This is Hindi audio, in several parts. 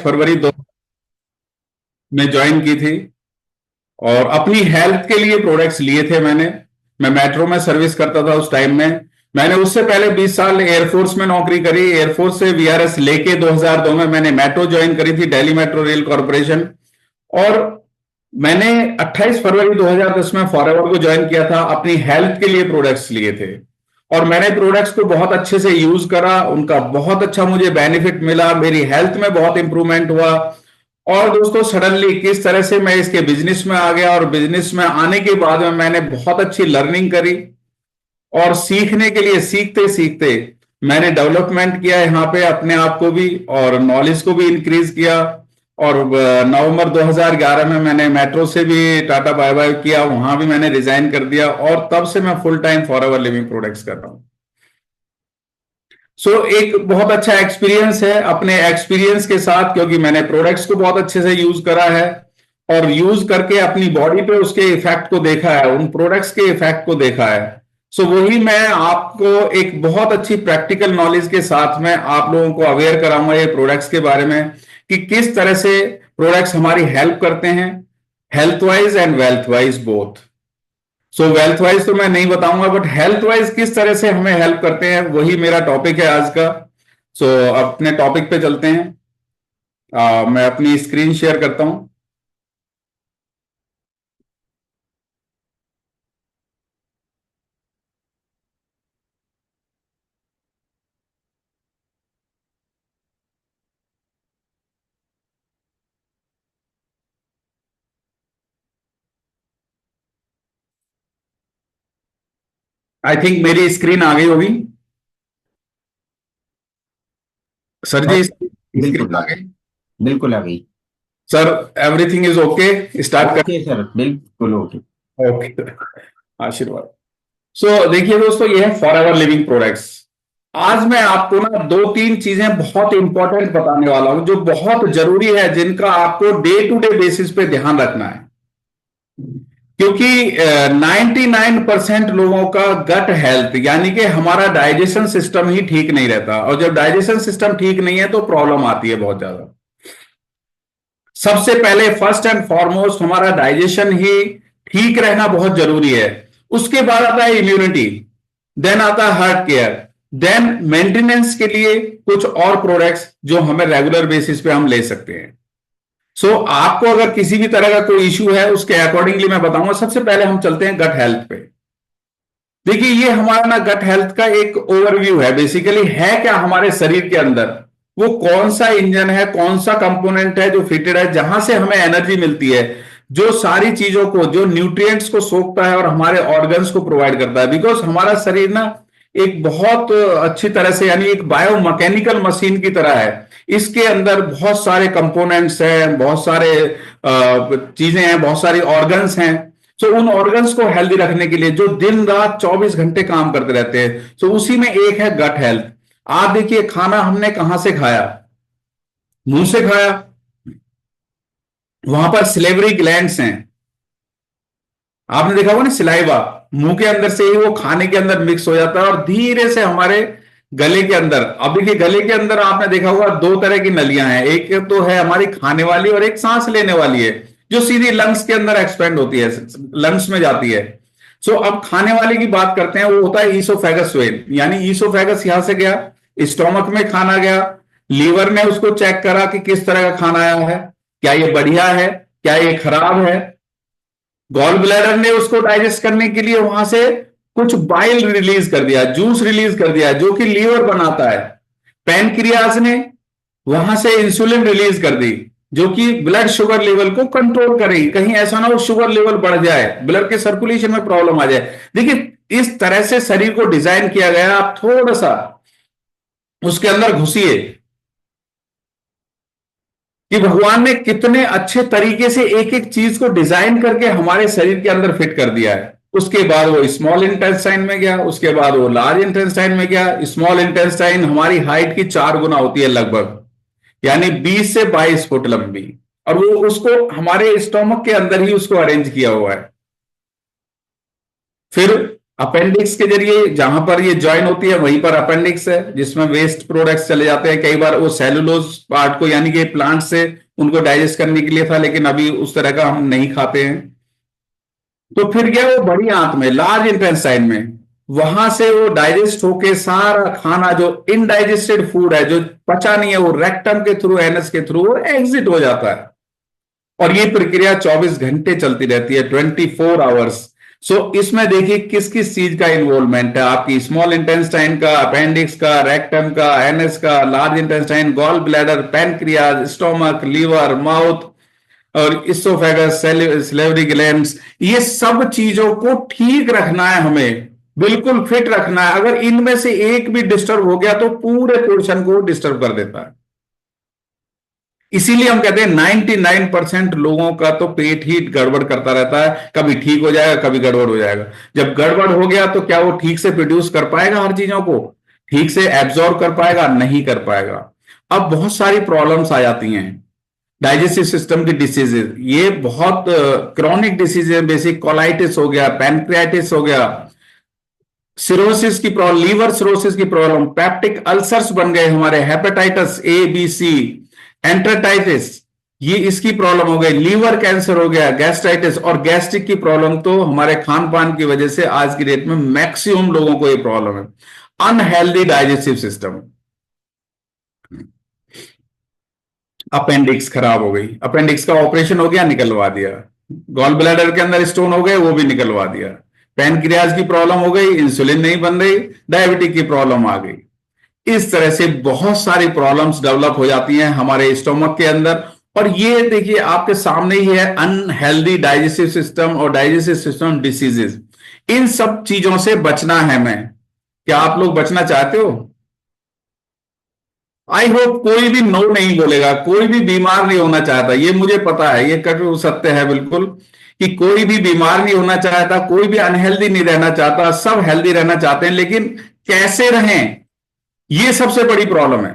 फरवरी 2 में ज्वाइन की थी और अपनी हेल्थ के लिए प्रोडक्ट्स लिए थे मैंने। मैं मेट्रो में सर्विस करता था उस टाइम में। मैंने उससे पहले 20 साल एयरफोर्स में नौकरी करी। एयरफोर्स से वीआरएस लेके 2002 में मैंने मेट्रो ज्वाइन करी थी, दिल्ली मेट्रो रेल कॉर्पोरेशन। और मैंने 28 फरवरी 2010 में फॉरएवर को ज्वाइन किया था। अपनी हेल्थ के लिए प्रोडक्ट्स लिए थे और मैंने प्रोडक्ट्स को बहुत अच्छे से यूज करा। उनका बहुत अच्छा मुझे बेनिफिट मिला, मेरी हेल्थ में बहुत इंप्रूवमेंट हुआ। और दोस्तों सडनली किस तरह से मैं इसके बिजनेस में आ गया, और बिजनेस में आने के बाद में मैंने बहुत अच्छी लर्निंग करी और सीखने के लिए सीखते सीखते मैंने डेवलपमेंट किया यहाँ पे अपने आप को भी और नॉलेज को भी इंक्रीज किया। और नवंबर 2011 में मैंने मेट्रो से भी टाटा बाय बाय किया, वहां भी मैंने रिजाइन कर दिया और तब से मैं full time forever living products कर रहा हूं। एक बहुत अच्छा एक्सपीरियंस है अपने एक्सपीरियंस के साथ, क्योंकि मैंने प्रोडक्ट्स को बहुत अच्छे से यूज करा है और यूज करके अपनी बॉडी पे उसके इफेक्ट को देखा है, उन प्रोडक्ट्स के इफेक्ट को देखा है। वही मैं आपको एक बहुत अच्छी प्रैक्टिकल नॉलेज के साथ में आप लोगों को अवेयर कराऊंगा ये प्रोडक्ट्स के बारे में कि किस तरह से प्रोडक्ट्स हमारी हेल्प करते हैं, health wise and wealth wise both. Wealth wise तो मैं नहीं बताऊंगा, बट हेल्थ वाइज किस तरह से हमें हेल्प करते हैं वही मेरा टॉपिक है आज का। अपने टॉपिक पे चलते हैं। मैं अपनी स्क्रीन शेयर करता हूं। आई थिंक मेरी स्क्रीन आ गई होगी। सर जी स्क्रीन बिल्कुल आ गई? बिल्कुल आ गई। Sir everything is okay, start कर? ओके सर, बिल्कुल ओके। ओके, आशीर्वाद। देखिए दोस्तों, ये है फॉरएवर लिविंग प्रोडक्ट्स। आज मैं आपको ना दो तीन चीजें बहुत इंपॉर्टेंट बताने वाला हूं जो बहुत जरूरी है, जिनका आपको डे टू डे बेसिस पे ध्यान रखना है। क्योंकि 99% लोगों का गट हेल्थ यानी कि हमारा डाइजेशन सिस्टम ही ठीक नहीं रहता, और जब डाइजेशन सिस्टम ठीक नहीं है तो प्रॉब्लम आती है बहुत ज्यादा। सबसे पहले फर्स्ट एंड फॉरमोस्ट हमारा डाइजेशन ही ठीक रहना बहुत जरूरी है। उसके बाद आता है इम्यूनिटी, देन आता है हार्ट केयर, देन मेंटेनेंस के लिए कुछ और प्रोडक्ट्स जो हमें रेगुलर बेसिस पे हम ले सकते हैं। आपको अगर किसी भी तरह का कोई इश्यू है उसके अकॉर्डिंगली मैं बताऊंगा। सबसे पहले हम चलते हैं गट हेल्थ पे। देखिए ये हमारा ना गट हेल्थ का एक ओवरव्यू है। बेसिकली है क्या हमारे शरीर के अंदर, वो कौन सा इंजन है, कौन सा कंपोनेंट है जो फिटेड है, जहां से हमें एनर्जी मिलती है, जो सारी चीजों को, जो न्यूट्रिएंट्स को सोखता है और हमारे ऑर्गन्स को प्रोवाइड करता है। बिकॉज हमारा शरीर ना एक बहुत अच्छी तरह से, यानी एक बायोमैकेनिकल मशीन की तरह है। इसके अंदर बहुत सारे कंपोनेंट्स हैं, बहुत सारे चीजें हैं, बहुत सारी ऑर्गन्स हैं। उन ऑर्गन्स को हेल्दी रखने के लिए जो दिन रात 24 घंटे काम करते रहते हैं, उसी में एक है गट हेल्थ। आप देखिए खाना हमने कहां से खाया, मुंह से खाया। वहां पर सिलेवरी ग्लैंड्स हैं, आपने देखा होगा ना, सिलाइवा मुंह के अंदर से ही वो खाने के अंदर मिक्स हो जाता है और धीरे से हमारे गले के अंदर। अब देखिए गले के अंदर आपने देखा होगा दो तरह की नलियां हैं, एक तो है हमारी खाने वाली और एक सांस लेने वाली है, जो सीधी लंग्स के अंदर एक्सपेंड होती है, लंग्स में जाती है। अब खाने वाले की बात करते हैं, वो होता है ईसोफेगस स्वेल। यानी ईसोफेगस यहां से गया, स्टोमक में खाना गया, लीवर ने उसको चेक करा कि किस तरह का खाना आया है, क्या ये बढ़िया है, क्या ये खराब है। गॉल ब्लैडर ने उसको डाइजेस्ट करने के लिए वहां से कुछ बाइल रिलीज कर दिया, जूस रिलीज कर दिया जो कि लीवर बनाता है। पैनक्रियाज ने वहां से इंसुलिन रिलीज कर दी जो कि ब्लड शुगर लेवल को कंट्रोल करेगी, कहीं ऐसा ना हो शुगर लेवल बढ़ जाए, ब्लड के सर्कुलेशन में प्रॉब्लम आ जाए। देखिए इस तरह से शरीर को डिजाइन किया गया। आप थोड़ा सा उसके अंदर घुसिए कि भगवान ने कितने अच्छे तरीके से एक एक चीज को डिजाइन करके हमारे शरीर के अंदर फिट कर दिया है। उसके बाद वो स्मॉल इंटेस्टाइन में गया, उसके बाद वो लार्ज इंटेस्टाइन में गया। स्मॉल इंटेस्टाइन हमारी हाइट की 4 गुना होती है लगभग, यानी 20 से 22 फुट लंबी, और वो उसको हमारे स्टोमक के अंदर ही उसको अरेंज किया हुआ है। फिर अपेंडिक्स के जरिए जहां पर ये ज्वाइन होती है वहीं पर अपेंडिक्स है, जिसमें वेस्ट प्रोडक्ट्स चले जाते हैं। कई बार वो सेलुलोज पार्ट को, यानी कि प्लांट से उनको डाइजेस्ट करने के लिए था, लेकिन अभी उस तरह का हम नहीं खाते हैं। तो फिर गया वो बड़ी आंत में, लार्ज इंटेस्टाइन में, वहां से वो डाइजेस्ट होके सारा खाना जो इनडाइजेस्टेड फूड है, जो पचा नहीं है, वो रेक्टम के थ्रू, एनएस के थ्रू वो एग्जिट हो जाता है। और ये प्रक्रिया 24 घंटे चलती रहती है, 24 आवर्स। सो इसमें देखिए किस किस चीज का इन्वॉल्वमेंट है, आपकी स्मॉल इंटेस्टाइन का, अपेंडिक्स का, रेक्टम का, एनएस का, large intestine, gall bladder, pancreas, stomach, liver, mouth और इसोफेगस, सैलिवरी ग्लैंड्स। ये सब चीजों को ठीक रखना है हमें, बिल्कुल फिट रखना है। अगर इनमें से एक भी डिस्टर्ब हो गया तो पूरे पोर्शन को डिस्टर्ब कर देता है। इसीलिए हम कहते हैं 99% लोगों का तो पेट ही गड़बड़ करता रहता है, कभी ठीक हो जाएगा, कभी गड़बड़ हो जाएगा। जब गड़बड़ हो गया तो क्या वो ठीक से प्रोड्यूस कर पाएगा, हर चीजों को ठीक से एब्जॉर्ब कर पाएगा? नहीं कर पाएगा। अब बहुत सारी प्रॉब्लम्स आ जाती हैं, डाइजेस्टिव सिस्टम की डिसीजेज, ये बहुत क्रॉनिक डिसीज है। बेसिक कोलाइटिस हो गया, पैनक्रियाटिस हो गया, सिरोसिस की प्रॉब्लम, लीवर सिरोसिस की प्रॉब्लम, पैप्टिक अल्सर्स बन गए हमारे, हेपेटाइटिस ए बी सी, एंटरटाइटिस, ये इसकी प्रॉब्लम हो गई, लीवर कैंसर हो गया, गैस्ट्राइटिस। और गैस्ट्रिक की प्रॉब्लम तो हमारे खान पान की वजह से आज की डेट में मैक्सिमम लोगों को ये प्रॉब्लम है, अनहेल्दी डाइजेस्टिव सिस्टम। अपेंडिक्स खराब हो गई, अपेंडिक्स का ऑपरेशन हो गया, निकलवा दिया। गॉल ब्लैडर के अंदर स्टोन हो गए, वो भी निकलवा दिया। पैनक्रियाज की प्रॉब्लम हो गई, इंसुलिन नहीं बन रही, डायबिटिक की प्रॉब्लम आ गई। इस तरह से बहुत सारी प्रॉब्लम्स डेवलप हो जाती हैं हमारे स्टोमक के अंदर। और ये देखिए आपके सामने ही है, अनहेल्दी डाइजेस्टिव सिस्टम और डाइजेस्टिव सिस्टम डिसीजेस। इन सब चीजों से बचना है मैं। क्या आप लोग बचना चाहते हो? आई होप कोई भी नो नहीं बोलेगा, कोई भी बीमार नहीं होना चाहता, ये मुझे पता है, ये कटु सत्य है बिल्कुल, कि कोई भी बीमार नहीं होना चाहता, कोई भी अनहेल्दी नहीं रहना चाहता, सब हेल्दी रहना चाहते हैं। लेकिन कैसे रहें, ये सबसे बड़ी प्रॉब्लम है।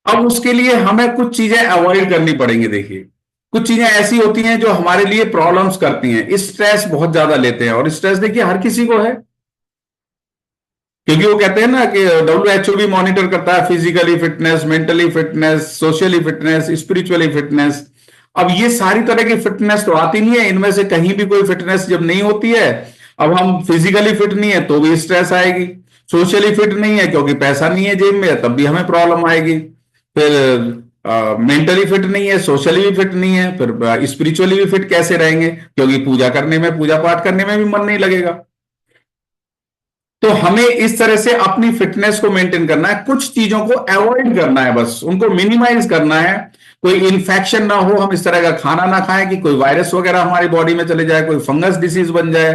अब उसके लिए हमें कुछ चीजें अवॉइड करनी पड़ेंगी। देखिए कुछ चीजें ऐसी होती हैं जो हमारे लिए प्रॉब्लम्स करती हैं। स्ट्रेस बहुत ज्यादा लेते हैं, और स्ट्रेस देखिए हर किसी को है, क्योंकि वो कहते हैं ना कि WHO भी मॉनिटर करता है physically fitness, mentally fitness, socially fitness, spiritually fitness. अब ये सारी तरह की फिटनेस तो आती नहीं है, इनमें से कहीं भी कोई फिटनेस जब नहीं होती है, अब हम फिजिकली फिट नहीं है तो भी स्ट्रेस आएगी, सोशली फिट नहीं है क्योंकि पैसा नहीं है जेब में, तब भी हमें प्रॉब्लम आएगी। फिर मेंटली फिट नहीं है, सोशली भी फिट नहीं है, फिर स्पिरिचुअली भी फिट कैसे रहेंगे, क्योंकि पूजा करने में, पूजा पाठ करने में भी मन नहीं लगेगा। तो हमें इस तरह से अपनी फिटनेस को मेंटेन करना है, कुछ चीजों को अवॉइड करना है, बस उनको मिनिमाइज करना है। कोई इन्फेक्शन ना हो, हम इस तरह का खाना ना खाएं कि कोई वायरस वगैरह हमारी बॉडी में चले जाए, कोई फंगस डिसीज बन जाए,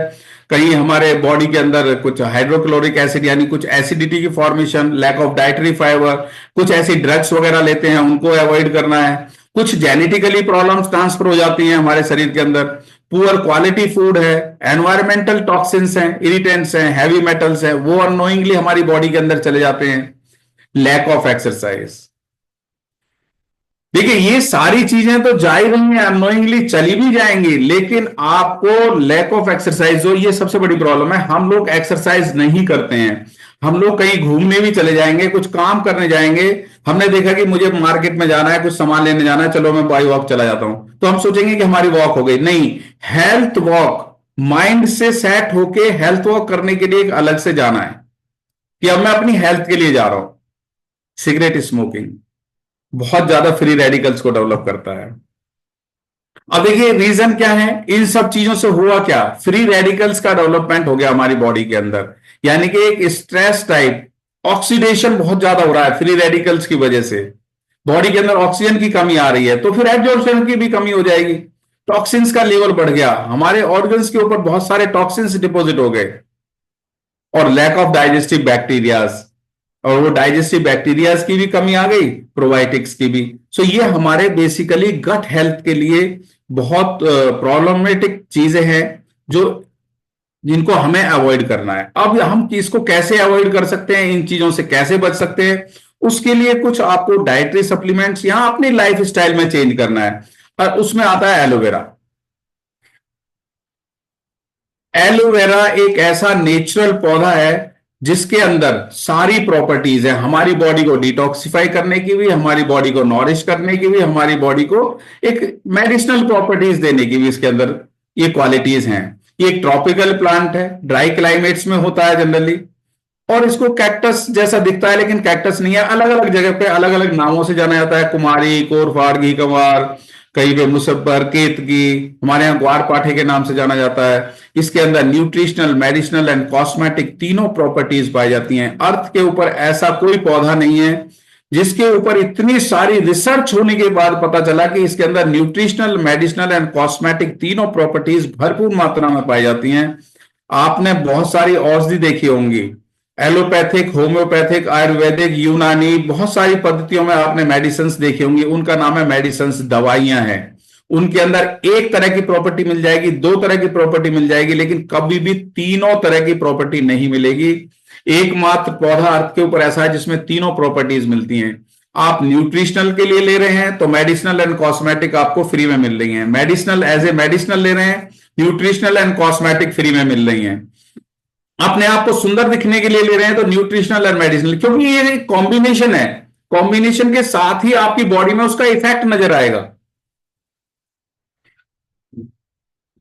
कहीं हमारे बॉडी के अंदर कुछ हाइड्रोक्लोरिक एसिड यानी कुछ एसिडिटी की formation, lack of dietary fibre, कुछ ऐसी ड्रग्स वगैरह लेते हैं उनको अवॉइड करना है। कुछ जेनेटिकली प्रॉब्लम्स ट्रांसफर हो जाती हैं हमारे शरीर के अंदर, पुअर क्वालिटी फूड है, एनवायरमेंटल टॉक्सिन्स हैं, इरिटेंट्स हैं, हैवी मेटल्स हैं, वो अननोइंगली हमारी बॉडी के अंदर चले जाते हैं, लैक ऑफ एक्सरसाइज। देखिए ये सारी चीजें तो जा ही रही हैं, अननोइंगली चली भी जाएंगी, लेकिन आपको लैक ऑफ एक्सरसाइज हो, ये सबसे बड़ी प्रॉब्लम है। हम लोग एक्सरसाइज नहीं करते हैं, हम लोग कहीं घूमने भी चले जाएंगे, कुछ काम करने जाएंगे, हमने देखा कि मुझे मार्केट में जाना है, कुछ सामान लेने जाना है, चलो मैं बाई वॉक चला जाता हूं, तो हम सोचेंगे कि हमारी वॉक हो गई। नहीं, हेल्थ वॉक, माइंड से सेट होके हेल्थ वॉक करने के लिए एक अलग से जाना है कि अब मैं अपनी हेल्थ के लिए जा रहा हूं। सिगरेट स्मोकिंग बहुत ज्यादा फ्री रेडिकल्स को डेवलप करता है। अब देखिए रीजन क्या है, इन सब चीजों से हुआ क्या, फ्री रेडिकल्स का डेवलपमेंट हो गया हमारी बॉडी के अंदर, यानी कि एक स्ट्रेस टाइप ऑक्सीडेशन बहुत ज्यादा हो रहा है फ्री रेडिकल्स की वजह से। बॉडी के अंदर ऑक्सीजन की कमी आ रही है, तो फिर एब्जॉर्प्शन की भी कमी हो जाएगी, टॉक्सिन्स का लेवल बढ़ गया, हमारे ऑर्गन्स के ऊपर बहुत सारे टॉक्सिन्स डिपॉजिट हो गए, और लैक ऑफ डाइजेस्टिव बैक्टीरियाज, और वो डाइजेस्टिव बैक्टीरियाज की भी कमी आ गई, प्रोबायोटिक्स की भी। सो ये हमारे बेसिकली गट हेल्थ के लिए बहुत प्रॉब्लमेटिक चीजें हैं, जो जिनको हमें अवॉइड करना है। अब हम इसको कैसे अवॉइड कर सकते हैं, इन चीजों से कैसे बच सकते हैं, उसके लिए कुछ आपको डाइटरी सप्लीमेंट्स या अपनी लाइफ स्टाइल में चेंज करना है, और उसमें आता है एलोवेरा। एलोवेरा एक ऐसा नेचुरल पौधा है जिसके अंदर सारी प्रॉपर्टीज है, हमारी बॉडी को डिटॉक्सिफाई करने की भी, हमारी बॉडी को नॉरिश करने की भी, हमारी बॉडी को एक मेडिसिनल प्रॉपर्टीज देने की भी इसके अंदर ये क्वालिटीज हैं। ये एक ट्रॉपिकल प्लांट है, ड्राई क्लाइमेट्स में होता है जनरली, और इसको कैक्टस जैसा दिखता है लेकिन कैक्टस नहीं है। अलग अलग जगह पे अलग अलग नामों से जाना जाता है, कुमारी, कोरफाड़, घी कवार, कहीं पे मुसब्बर, केतकी, हमारे यहाँ ग्वार पाठे के नाम से जाना जाता है। इसके अंदर न्यूट्रिशनल, मेडिसिनल एंड कॉस्मेटिक तीनों प्रॉपर्टीज पाई जाती हैं। अर्थ के ऊपर ऐसा कोई पौधा नहीं है जिसके ऊपर इतनी सारी रिसर्च होने के बाद पता चला कि इसके अंदर न्यूट्रिशनल, मेडिसिनल एंड कॉस्मेटिक तीनों प्रॉपर्टीज भरपूर मात्रा में पाई जाती हैं। आपने बहुत सारी औषधि देखी होंगी, एलोपैथिक, होम्योपैथिक, आयुर्वेदिक, यूनानी, बहुत सारी पद्धतियों में आपने मेडिसिन देखी होंगी, उनका नाम है मेडिसिन, दवाइयां हैं। उनके अंदर एक तरह की प्रॉपर्टी मिल जाएगी, दो तरह की प्रॉपर्टी मिल जाएगी, लेकिन कभी भी तीनों तरह की प्रॉपर्टी नहीं मिलेगी। एकमात्र पौधा अर्थ के ऊपर ऐसा है जिसमें तीनों प्रॉपर्टीज मिलती हैं। आप न्यूट्रिशनल के लिए ले रहे हैं तो मेडिसिनल एंड कॉस्मेटिक आपको फ्री में मिल रही हैं, मेडिसिनल एज ए मेडिसिनल ले रहे हैं, न्यूट्रिशनल एंड कॉस्मेटिक फ्री में मिल रही हैं। अपने आप को सुंदर दिखने के लिए ले रहे हैं तो न्यूट्रिशनल और मेडिसिनल, क्योंकि ये एक कॉम्बिनेशन है, कॉम्बिनेशन के साथ ही आपकी बॉडी में उसका इफेक्ट नजर आएगा।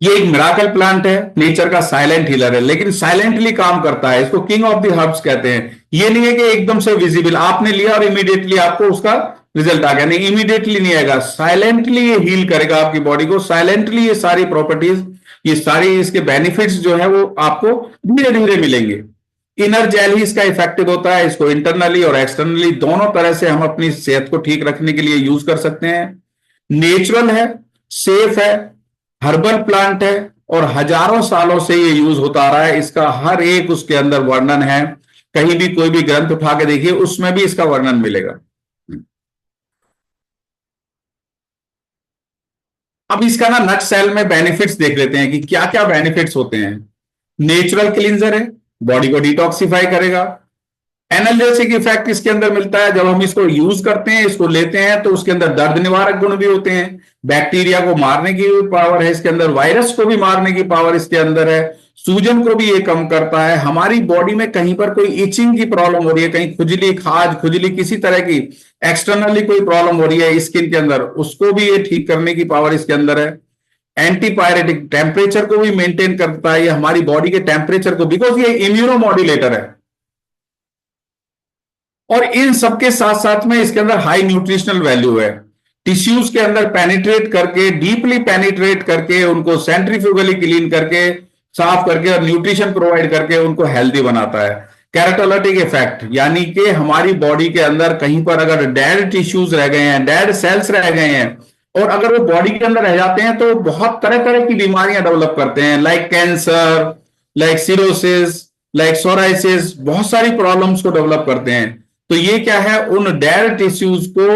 ये एक मिराकल प्लांट है, नेचर का साइलेंट हीलर है, लेकिन साइलेंटली काम करता है। इसको किंग ऑफ द हर्ब्स कहते हैं। ये नहीं है कि एकदम से विजिबल आपने लिया और इमीडिएटली आपको उसका रिजल्ट आ गया, नहीं, इमीडिएटली नहीं आएगा। साइलेंटली ये हील करेगा आपकी बॉडी को, साइलेंटली ये सारी प्रॉपर्टीज, ये सारी इसके बेनिफिट्स जो है वो आपको धीरे धीरे मिलेंगे। इनर जेल ही इसका इफेक्टिव होता है। इसको इंटरनली और एक्सटर्नली दोनों तरह से हम अपनी सेहत को ठीक रखने के लिए यूज कर सकते हैं। नेचुरल है, सेफ है, हर्बल प्लांट है और हजारों सालों से ये यूज होता आ रहा है। इसका हर एक उसके अंदर वर्णन है, कहीं भी कोई भी ग्रंथ उठा के देखिए उसमें भी इसका वर्णन मिलेगा। अब इसका ना नट सेल में बेनिफिट्स देख लेते हैं कि क्या क्या बेनिफिट्स होते हैं। नेचुरल क्लींजर है, बॉडी को डिटॉक्सिफाई करेगा। एनाल्जेसिक इफेक्ट इसके अंदर मिलता है, जब हम इसको यूज करते हैं, इसको लेते हैं तो उसके अंदर दर्द निवारक गुण भी होते हैं। बैक्टीरिया को मारने की भी पावर है इसके अंदर, वायरस को भी मारने की पावर इसके अंदर है, सूजन को भी ये कम करता है। हमारी बॉडी में कहीं पर कोई इचिंग की प्रॉब्लम हो रही है, कहीं खुजली, खाज, खुजली, किसी तरह की एक्सटर्नली कोई प्रॉब्लम हो रही है स्किन के अंदर, उसको भी ये ठीक करने की पावर इसके अंदर है। एंटीपायरेटिक, टेम्परेचर को भी मेंटेन करता है ये हमारी बॉडी के टेम्परेचर को, बिकॉज ये इम्यूनोमॉड्यूलेटर है। और इन सबके साथ साथ में इसके अंदर हाई न्यूट्रिशनल वैल्यू है। टिश्यूज के अंदर पेनिट्रेट करके, डीपली पेनिट्रेट करके, उनको सेंट्रीफ्यूगली क्लीन करके, साफ करके और न्यूट्रिशन प्रोवाइड करके उनको हेल्दी बनाता है। कैराटोलाइटिक इफेक्ट, यानी कि हमारी बॉडी के अंदर कहीं पर अगर डेड टिश्यूज रह गए हैं, डेड सेल्स रह गए हैं, और अगर वो बॉडी के अंदर रह जाते हैं तो बहुत तरह तरह की बीमारियां डेवलप करते हैं, like cancer, like cirrhosis, like psoriasis, बहुत सारी प्रॉब्लम्स को डेवलप करते हैं। तो ये क्या है, उन डेड टिश्यूज को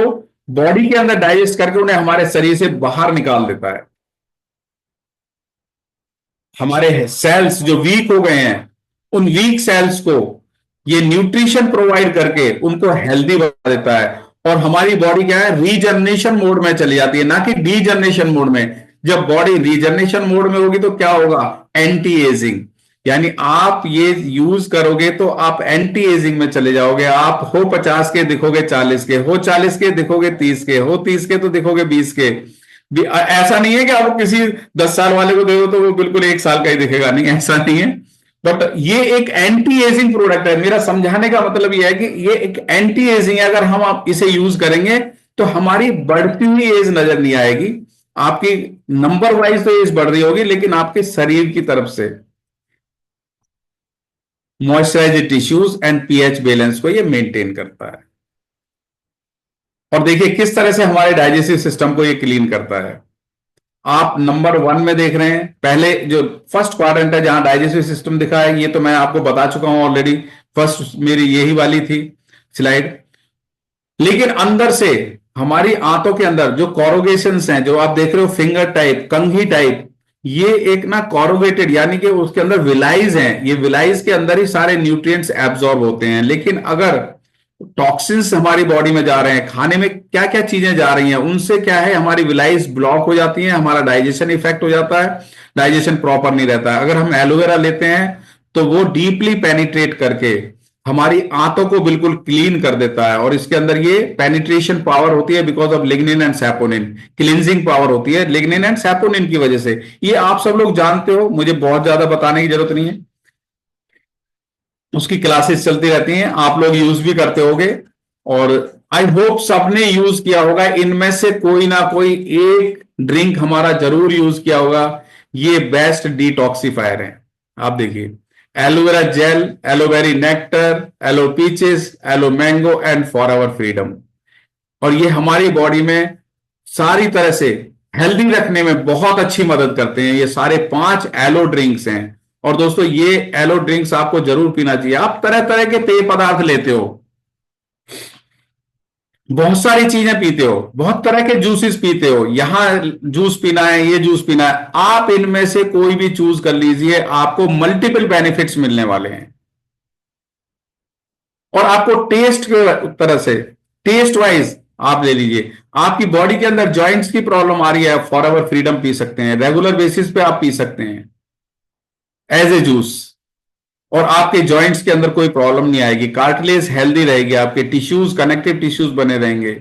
बॉडी के अंदर डाइजेस्ट करके उन्हें हमारे शरीर से बाहर निकाल देता है। हमारे सेल्स जो वीक हो गए हैं, उन वीक सेल्स को ये न्यूट्रिशन प्रोवाइड करके उनको हेल्दी बना देता है। और हमारी बॉडी क्या है, रीजनरेशन मोड में चली जाती है, ना कि डीजनरेशन मोड में। जब बॉडी रीजनरेशन मोड में होगी तो क्या होगा, एंटी एजिंग, यानी आप ये यूज करोगे तो आप एंटी एजिंग में चले जाओगे। आप हो 50 के दिखोगे 40 के, हो 40 के दिखोगे 30 के, हो 30 के तो दिखोगे 20 के। ऐसा नहीं है कि आप किसी 10 साल वाले को देखो तो वो बिल्कुल 1 साल का ही दिखेगा, नहीं, ऐसा नहीं है। बट ये एक एंटी एजिंग प्रोडक्ट है। मेरा समझाने का मतलब ये है कि ये एक एंटी एजिंग है। अगर हम आप इसे यूज करेंगे तो हमारी बढ़ती हुई एज नजर नहीं आएगी, आपकी नंबर वाइज तो एज बढ़ रही होगी, लेकिन आपके शरीर की तरफ से moisturise tissues and pH balance को ये मेंटेन करता है। और देखिए किस तरह से हमारे डाइजेस्टिव सिस्टम को ये क्लीन करता है। आप नंबर 1 में देख रहे हैं, पहले जो फर्स्ट क्वाड्रेंट है जहां डाइजेस्टिव सिस्टम दिखा है, ये तो मैं आपको बता चुका हूं ऑलरेडी, फर्स्ट मेरी यही वाली थी स्लाइड। लेकिन अंदर से हमारी आंतों के अंदर जो कॉरोगेशंस हैं, जो आप देख रहे हो फिंगर टाइप, कंघी टाइप, ये एक ना कॉरोगेटेड, यानी कि उसके अंदर विलाइज हैं। ये विलाइज के अंदर ही सारे न्यूट्रिएंट्स एब्जॉर्ब होते हैं। लेकिन अगर टॉक्सिन्स हमारी बॉडी में जा रहे हैं, खाने में क्या क्या चीजें जा रही हैं, उनसे क्या है हमारी विलाइस ब्लॉक हो जाती है, हमारा डाइजेशन इफेक्ट हो जाता है, डाइजेशन प्रॉपर नहीं रहता है। अगर हम एलोवेरा लेते हैं तो वो डीपली पेनिट्रेट करके हमारी आंतों को बिल्कुल क्लीन कर देता है, और इसके अंदर ये पेनिट्रेशन पावर होती है because of lignin and saponin, cleansing power होती है लिग्निन एंड सैपोनिन की वजह से। ये आप सब लोग जानते हो, मुझे बहुत ज्यादा बताने की जरूरत नहीं है, उसकी क्लासेस चलती रहती हैं, आप लोग यूज भी करते होगे, और आई होप सबने यूज किया होगा। इनमें से कोई ना कोई एक ड्रिंक हमारा जरूर यूज किया होगा। ये बेस्ट डिटॉक्सिफायर है। आप देखिए, aloe vera gel, aloe vera nectar, aloe peaches, aloe mango and forever freedom. और ये हमारी बॉडी में सारी तरह से हेल्दी रखने में बहुत अच्छी मदद करते हैं। ये सारे 5 एलो ड्रिंक्स हैं। और दोस्तों, ये एलो ड्रिंक्स आपको जरूर पीना चाहिए। आप तरह तरह के पेय पदार्थ लेते हो, बहुत सारी चीजें पीते हो, बहुत तरह के जूसेस पीते हो, यहां जूस पीना है, ये जूस पीना है, आप इनमें से कोई भी चूज कर लीजिए, आपको मल्टीपल बेनिफिट्स मिलने वाले हैं। और आपको टेस्ट के तरह से, टेस्ट वाइज आप ले लीजिए। आपकी बॉडी के अंदर जॉइंट्स की प्रॉब्लम आ रही है, फॉर एवर फ्रीडम पी सकते हैं, रेगुलर बेसिस पे आप पी सकते हैं एज ए जूस, और आपके जॉइंट्स के अंदर कोई प्रॉब्लम नहीं आएगी, कार्टिलेज हेल्दी रहेगी, आपके टिश्यूज, कनेक्टिव टिश्यूज बने रहेंगे,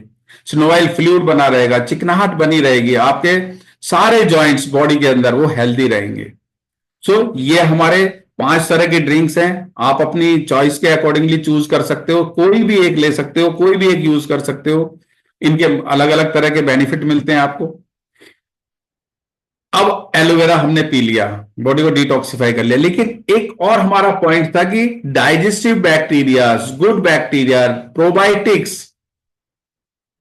सिनोवाइल फ्लूइड बना रहेगा, चिकनाहट बनी रहेगी, आपके सारे जॉइंट्स बॉडी के अंदर वो हेल्दी रहेंगे। सो ये हमारे 5 तरह के ड्रिंक्स हैं। आप अपनी चॉइस के अकॉर्डिंगली चूज कर सकते हो, कोई भी एक ले सकते हो, कोई भी एक यूज कर सकते हो। इनके अलग अलग तरह के बेनिफिट मिलते हैं आपको। अब एलोवेरा हमने पी लिया, बॉडी को डिटॉक्सिफाई कर लिया, लेकिन एक और हमारा पॉइंट था कि digestive bacteria, good bacteria, probiotics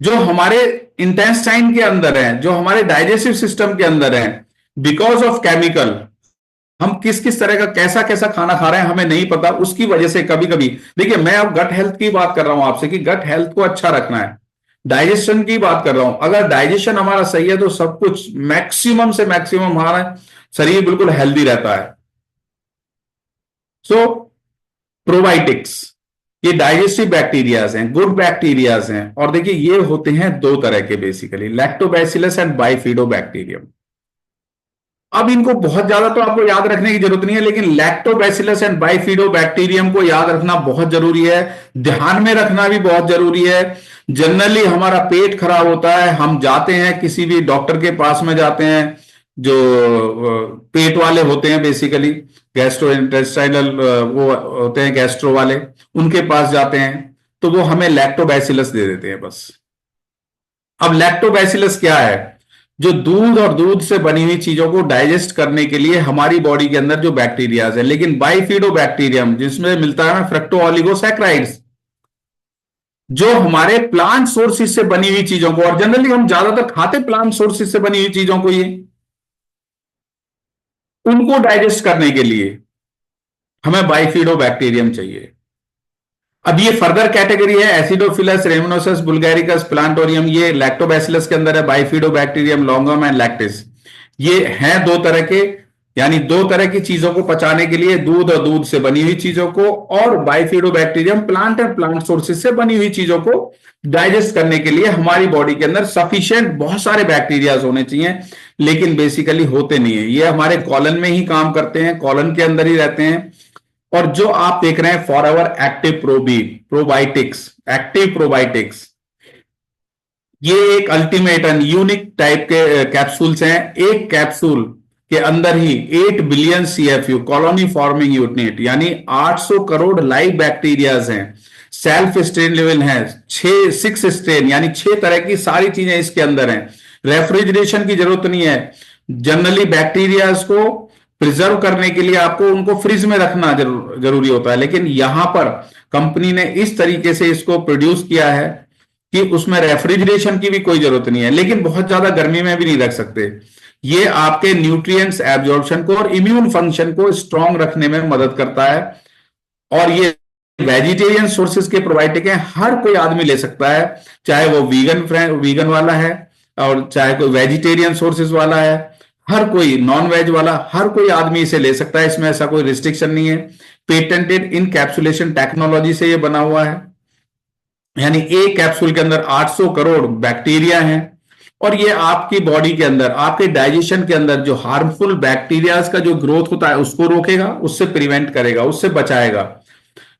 जो हमारे इंटेस्टाइन के अंदर हैं, जो हमारे डाइजेस्टिव सिस्टम के अंदर हैं, बिकॉज ऑफ केमिकल, हम किस किस तरह का कैसा कैसा खाना खा रहे हैं हमें नहीं पता, उसकी वजह से कभी कभी, देखिए मैं अब गट हेल्थ की बात कर रहा हूं आपसे कि गट हेल्थ को अच्छा रखना है, डाइजेशन की बात कर रहा हूं। अगर डाइजेशन हमारा सही है तो सब कुछ मैक्सिमम से मैक्सिमम हमारा शरीर बिल्कुल हेल्दी रहता है। सो प्रोबायोटिक्स, ये डाइजेस्टिव बैक्टीरियाज हैं, गुड बैक्टीरियाज हैं, और देखिए ये होते हैं 2 तरह के बेसिकली, लैक्टोबैसिलस एंड बाइफिडोबैक्टीरियम। अब इनको बहुत ज्यादा तो आपको याद रखने की जरूरत नहीं है, लेकिन लैक्टोबैसिलस एंड बाइफिडोबैक्टीरियम को याद रखना बहुत जरूरी है, ध्यान में रखना भी बहुत जरूरी है। जनरली हमारा पेट खराब होता है, हम जाते हैं किसी भी डॉक्टर के पास में जाते हैं, जो पेट वाले होते हैं बेसिकली, गैस्ट्रो इंटेस्टाइनल वो होते हैं गैस्ट्रो वाले, उनके पास जाते हैं तो वो हमें लैक्टोबैसिलस दे देते हैं बस। अब लैक्टोबैसिलस क्या है? जो दूध और दूध से बनी हुई चीजों को डाइजेस्ट करने के लिए हमारी बॉडी के अंदर जो बैक्टीरियाज है। लेकिन बाइफिडोबैक्टीरियम जिसमें मिलता है हमें फ्रक्टो ऑलिगोसैक्राइड्स, जो हमारे प्लांट सोर्सेज से बनी हुई चीजों को, और जनरली हम ज्यादातर खाते प्लांट सोर्सेज से बनी हुई चीजों को, ये उनको डाइजेस्ट करने के लिए हमें बाइफिडोबैक्टीरियम चाहिए। अब ये फर्दर कैटेगरी है, एसिडोफिलस, रेमनोसस, बुल्गैरिकस, प्लांटोरियम, ये लैक्टोबैसिलस के अंदर है, बाइफिडोबैक्टीरियम, लॉन्गम एंड लैक्टिस। ये हैं 2 तरह के, यानी 2 तरह की चीजों को पचाने के लिए, दूध और दूध से बनी हुई चीजों को, और बाइफिडोबैक्टीरियम प्लांट एंड प्लांट सोर्सेज से बनी हुई चीजों को डाइजेस्ट करने के लिए हमारी बॉडी के अंदर सफिशिएंट बहुत सारे बैक्टीरियाज होने चाहिए, लेकिन बेसिकली होते नहीं है। ये हमारे कॉलन में ही काम करते हैं, कॉलन के अंदर ही रहते हैं। और जो आप देख रहे हैं for ever active probiotics, active probiotics, ये एक अल्टीमेट एंड यूनिक टाइप के कैप्सूल्स हैं। एक कैप्सूल के अंदर ही 8 billion CFU, colony forming unit, यानी 800 करोड़ लाइव बैक्टीरियाज हैं। सेल्फ स्ट्रेन लेवल है 6 स्ट्रेन, यानी 6 तरह की सारी चीजें इसके अंदर हैं। रेफ्रिजरेशन की जरूरत नहीं है। जनरली बैक्टीरियाज को प्रिजर्व करने के लिए आपको उनको फ्रिज में रखना जरूरी होता है, लेकिन यहां पर कंपनी ने इस तरीके से इसको प्रोड्यूस किया है कि उसमें रेफ्रिजरेशन की भी कोई जरूरत नहीं है, लेकिन बहुत ज्यादा गर्मी में भी नहीं रख सकते। ये आपके न्यूट्रिएंट्स एब्जॉर्प्शन को और इम्यून फंक्शन को स्ट्रांग रखने में मदद करता है। और ये वेजिटेरियन सोर्सेज के प्रोबायोटिक हैं, हर कोई आदमी ले सकता है, चाहे वो वीगन वाला है और चाहे कोई वेजिटेरियन सोर्सेज वाला है, हर कोई नॉन वेज वाला, हर कोई आदमी इसे ले सकता है, इसमें ऐसा कोई रिस्ट्रिक्शन नहीं है। पेटेंटेड इनकैप्सुलेशन टेक्नोलॉजी से ये बना हुआ है। यानी एक कैप्सूल के अंदर 800 करोड़ बैक्टीरिया हैं, और ये आपकी बॉडी के अंदर, आपके डाइजेशन के अंदर जो हार्मफुल बैक्टीरियाज का जो ग्रोथ होता है उसको रोकेगा, उससे प्रिवेंट करेगा, उससे बचाएगा,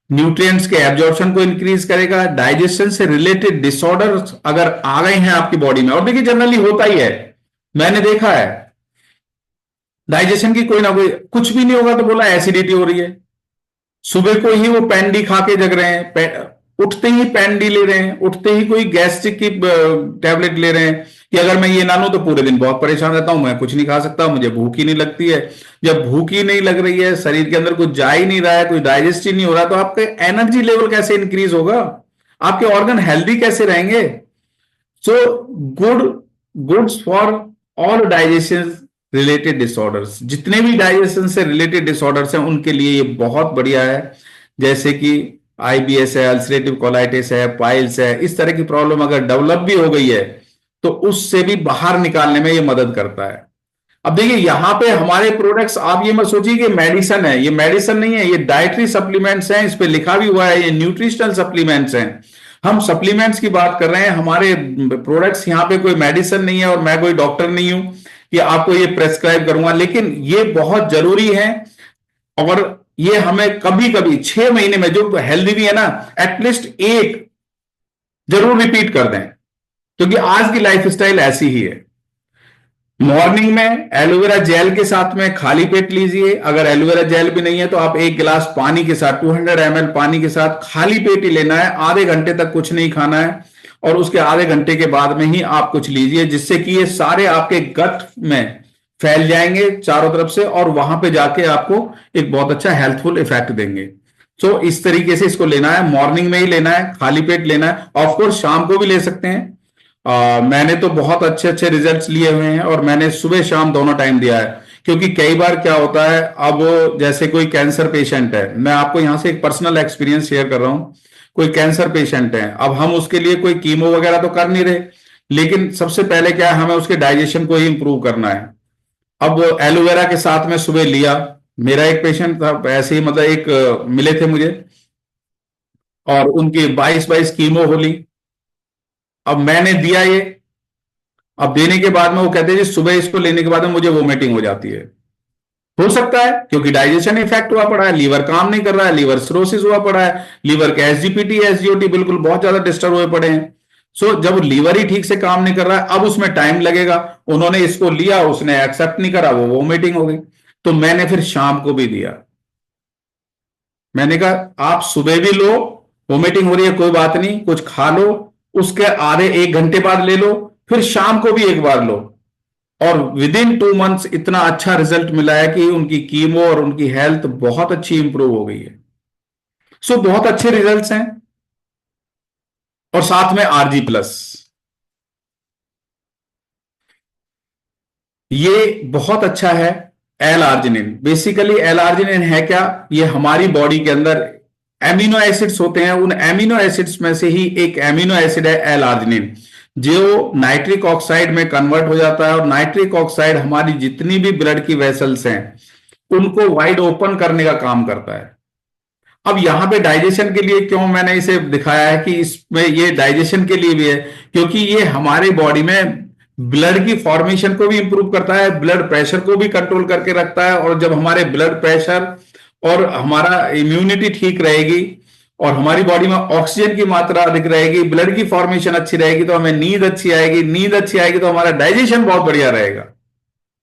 न्यूट्रिएंट्स के एब्जॉर्प्शन को इंक्रीज करेगा, डाइजेशन से रिलेटेड डिसऑर्डर अगर आ गए हैं आपकी बॉडी में, और देखिए जनरली होता ही है, मैंने देखा है डाइजेशन की कोई ना कोई, कुछ भी नहीं होगा तो बोला एसिडिटी हो रही है, सुबह को ही वो पैंडी खा के जग रहे हैं, उठते ही पैंडी ले रहे हैं, उठते ही कोई गैस्ट्रिक की टैबलेट ले रहे हैं कि अगर मैं ये ना लूं तो पूरे दिन बहुत परेशान रहता हूं, मैं कुछ नहीं खा सकता, मुझे भूख ही नहीं लगती है। जब भूख ही नहीं लग रही है, शरीर के अंदर कुछ जा ही नहीं रहा है, कुछ डाइजेस्ट ही नहीं हो रहा, तो आपका एनर्जी लेवल कैसे इंक्रीज होगा, आपके ऑर्गन हेल्दी कैसे रहेंगे। So good goods for all digestion related disorders, जितने भी डाइजेशन से रिलेटेड डिसऑर्डर्स हैं उनके लिए ये बहुत बढ़िया है। जैसे कि आईबीएस है, अल्सरेटिव कोलाइटिस है, पाइल्स है, इस तरह की प्रॉब्लम अगर डेवलप भी हो गई है तो उससे भी बाहर निकालने में ये मदद करता है। अब देखिए यहां पे हमारे प्रोडक्ट्स, आप ये मत सोचिए कि मेडिसिन है, ये मेडिसिन नहीं है, ये डाइटरी सप्लीमेंट्स हैं, इस पे लिखा भी हुआ है ये न्यूट्रिशनल सप्लीमेंट्स हैं। हम सप्लीमेंट्स की बात कर रहे हैं, हमारे प्रोडक्ट्स, यहां पे कोई मेडिसिन नहीं है, और मैं कोई डॉक्टर नहीं हूं कि आपको ये प्रेस्क्राइब करूंगा, लेकिन ये बहुत जरूरी है। और ये हमें कभी कभी 6 महीने में, जो हेल्दी भी है ना, एटलीस्ट एक जरूर रिपीट कर दें, क्योंकि आज की लाइफ स्टाइल ऐसी ही है। मॉर्निंग में एलोवेरा जेल के साथ में खाली पेट लीजिए, अगर एलोवेरा जेल भी नहीं है तो आप एक गिलास पानी के साथ, 200 ml पानी के साथ खाली पेट ही लेना है, आधे घंटे तक कुछ नहीं खाना है, और उसके आधे घंटे के बाद में ही आप कुछ लीजिए, जिससे कि ये सारे आपके गट में फैल जाएंगे चारों तरफ से, और वहां पे जाके आपको एक बहुत अच्छा हेल्थफुल इफेक्ट देंगे। सो इस तरीके से इसको लेना है, मॉर्निंग में ही लेना है, खाली पेट लेना है, ऑफकोर्स शाम को भी ले सकते हैं। मैंने तो बहुत अच्छे अच्छे रिजल्ट्स लिए हुए हैं, और मैंने सुबह शाम दोनों टाइम दिया है, क्योंकि कई बार क्या होता है, अब जैसे कोई कैंसर पेशेंट है, मैं आपको यहां से एक पर्सनल एक्सपीरियंस शेयर कर रहा हूं, कोई कैंसर पेशेंट है, अब हम उसके लिए कोई कीमो वगैरह तो कर नहीं रहे, लेकिन सबसे पहले क्या है, हमें उसके डाइजेशन को ही इंप्रूव करना है। अब एलोवेरा के साथ में सुबह लिया, मेरा एक पेशेंट था ऐसे ही, मतलब एक मिले थे मुझे, और उनकी 22 कीमो होली, अब मैंने दिया ये, अब देने के बाद में वो कहते हैं जी सुबह इसको लेने के बाद में मुझे वोमिटिंग हो जाती है। हो सकता है क्योंकि डाइजेशन इफेक्ट हुआ पड़ा है, लीवर काम नहीं कर रहा है, लीवर सिरोसिस हुआ पड़ा है, लीवर के एसजीपीटी एसजीओटी बिल्कुल बहुत ज्यादा डिस्टर्ब हुए पड़े हैं। सो जब लीवर ही ठीक से काम नहीं कर रहा है, अब उसमें टाइम लगेगा। उन्होंने इसको लिया, उसने एक्सेप्ट नहीं करा, वो वोमिटिंग हो गई, तो मैंने फिर शाम को भी दिया। मैंने कहा आप सुबह भी लो, वोमिटिंग हो रही है कोई बात नहीं, कुछ खा लो, उसके आधे 1 घंटे बाद ले लो, फिर शाम को भी एक बार लो, और विद इन 2 मंथ्स इतना अच्छा रिजल्ट मिला है कि उनकी कीमो और उनकी हेल्थ बहुत अच्छी इंप्रूव हो गई है। सो बहुत अच्छे रिजल्ट्स हैं। और साथ में आरजी प्लस, ये बहुत अच्छा है। L arginine, basically L arginine है क्या, ये हमारी बॉडी के अंदर एमिनो एसिड्स होते हैं, उन एमिनो एसिड्स में से ही एक एमिनो एसिड है एल आर्जिनिन, जो नाइट्रिक ऑक्साइड में कन्वर्ट हो जाता है, और नाइट्रिक ऑक्साइड हमारी जितनी भी ब्लड की वेसल्स हैं उनको वाइड ओपन करने का काम करता है। अब यहां पे डाइजेशन के लिए क्यों मैंने इसे दिखाया है कि इसमें ये डाइजेशन के लिए भी है, क्योंकि ये हमारे बॉडी में ब्लड की फॉर्मेशन को भी इंप्रूव करता है, ब्लड प्रेशर को भी कंट्रोल करके रखता है, और जब हमारे ब्लड प्रेशर और हमारा इम्यूनिटी ठीक रहेगी, और हमारी बॉडी में ऑक्सीजन की मात्रा अधिक रहेगी, ब्लड की फॉर्मेशन अच्छी रहेगी, तो हमें नींद अच्छी आएगी, नींद अच्छी आएगी तो हमारा डाइजेशन बहुत बढ़िया रहेगा।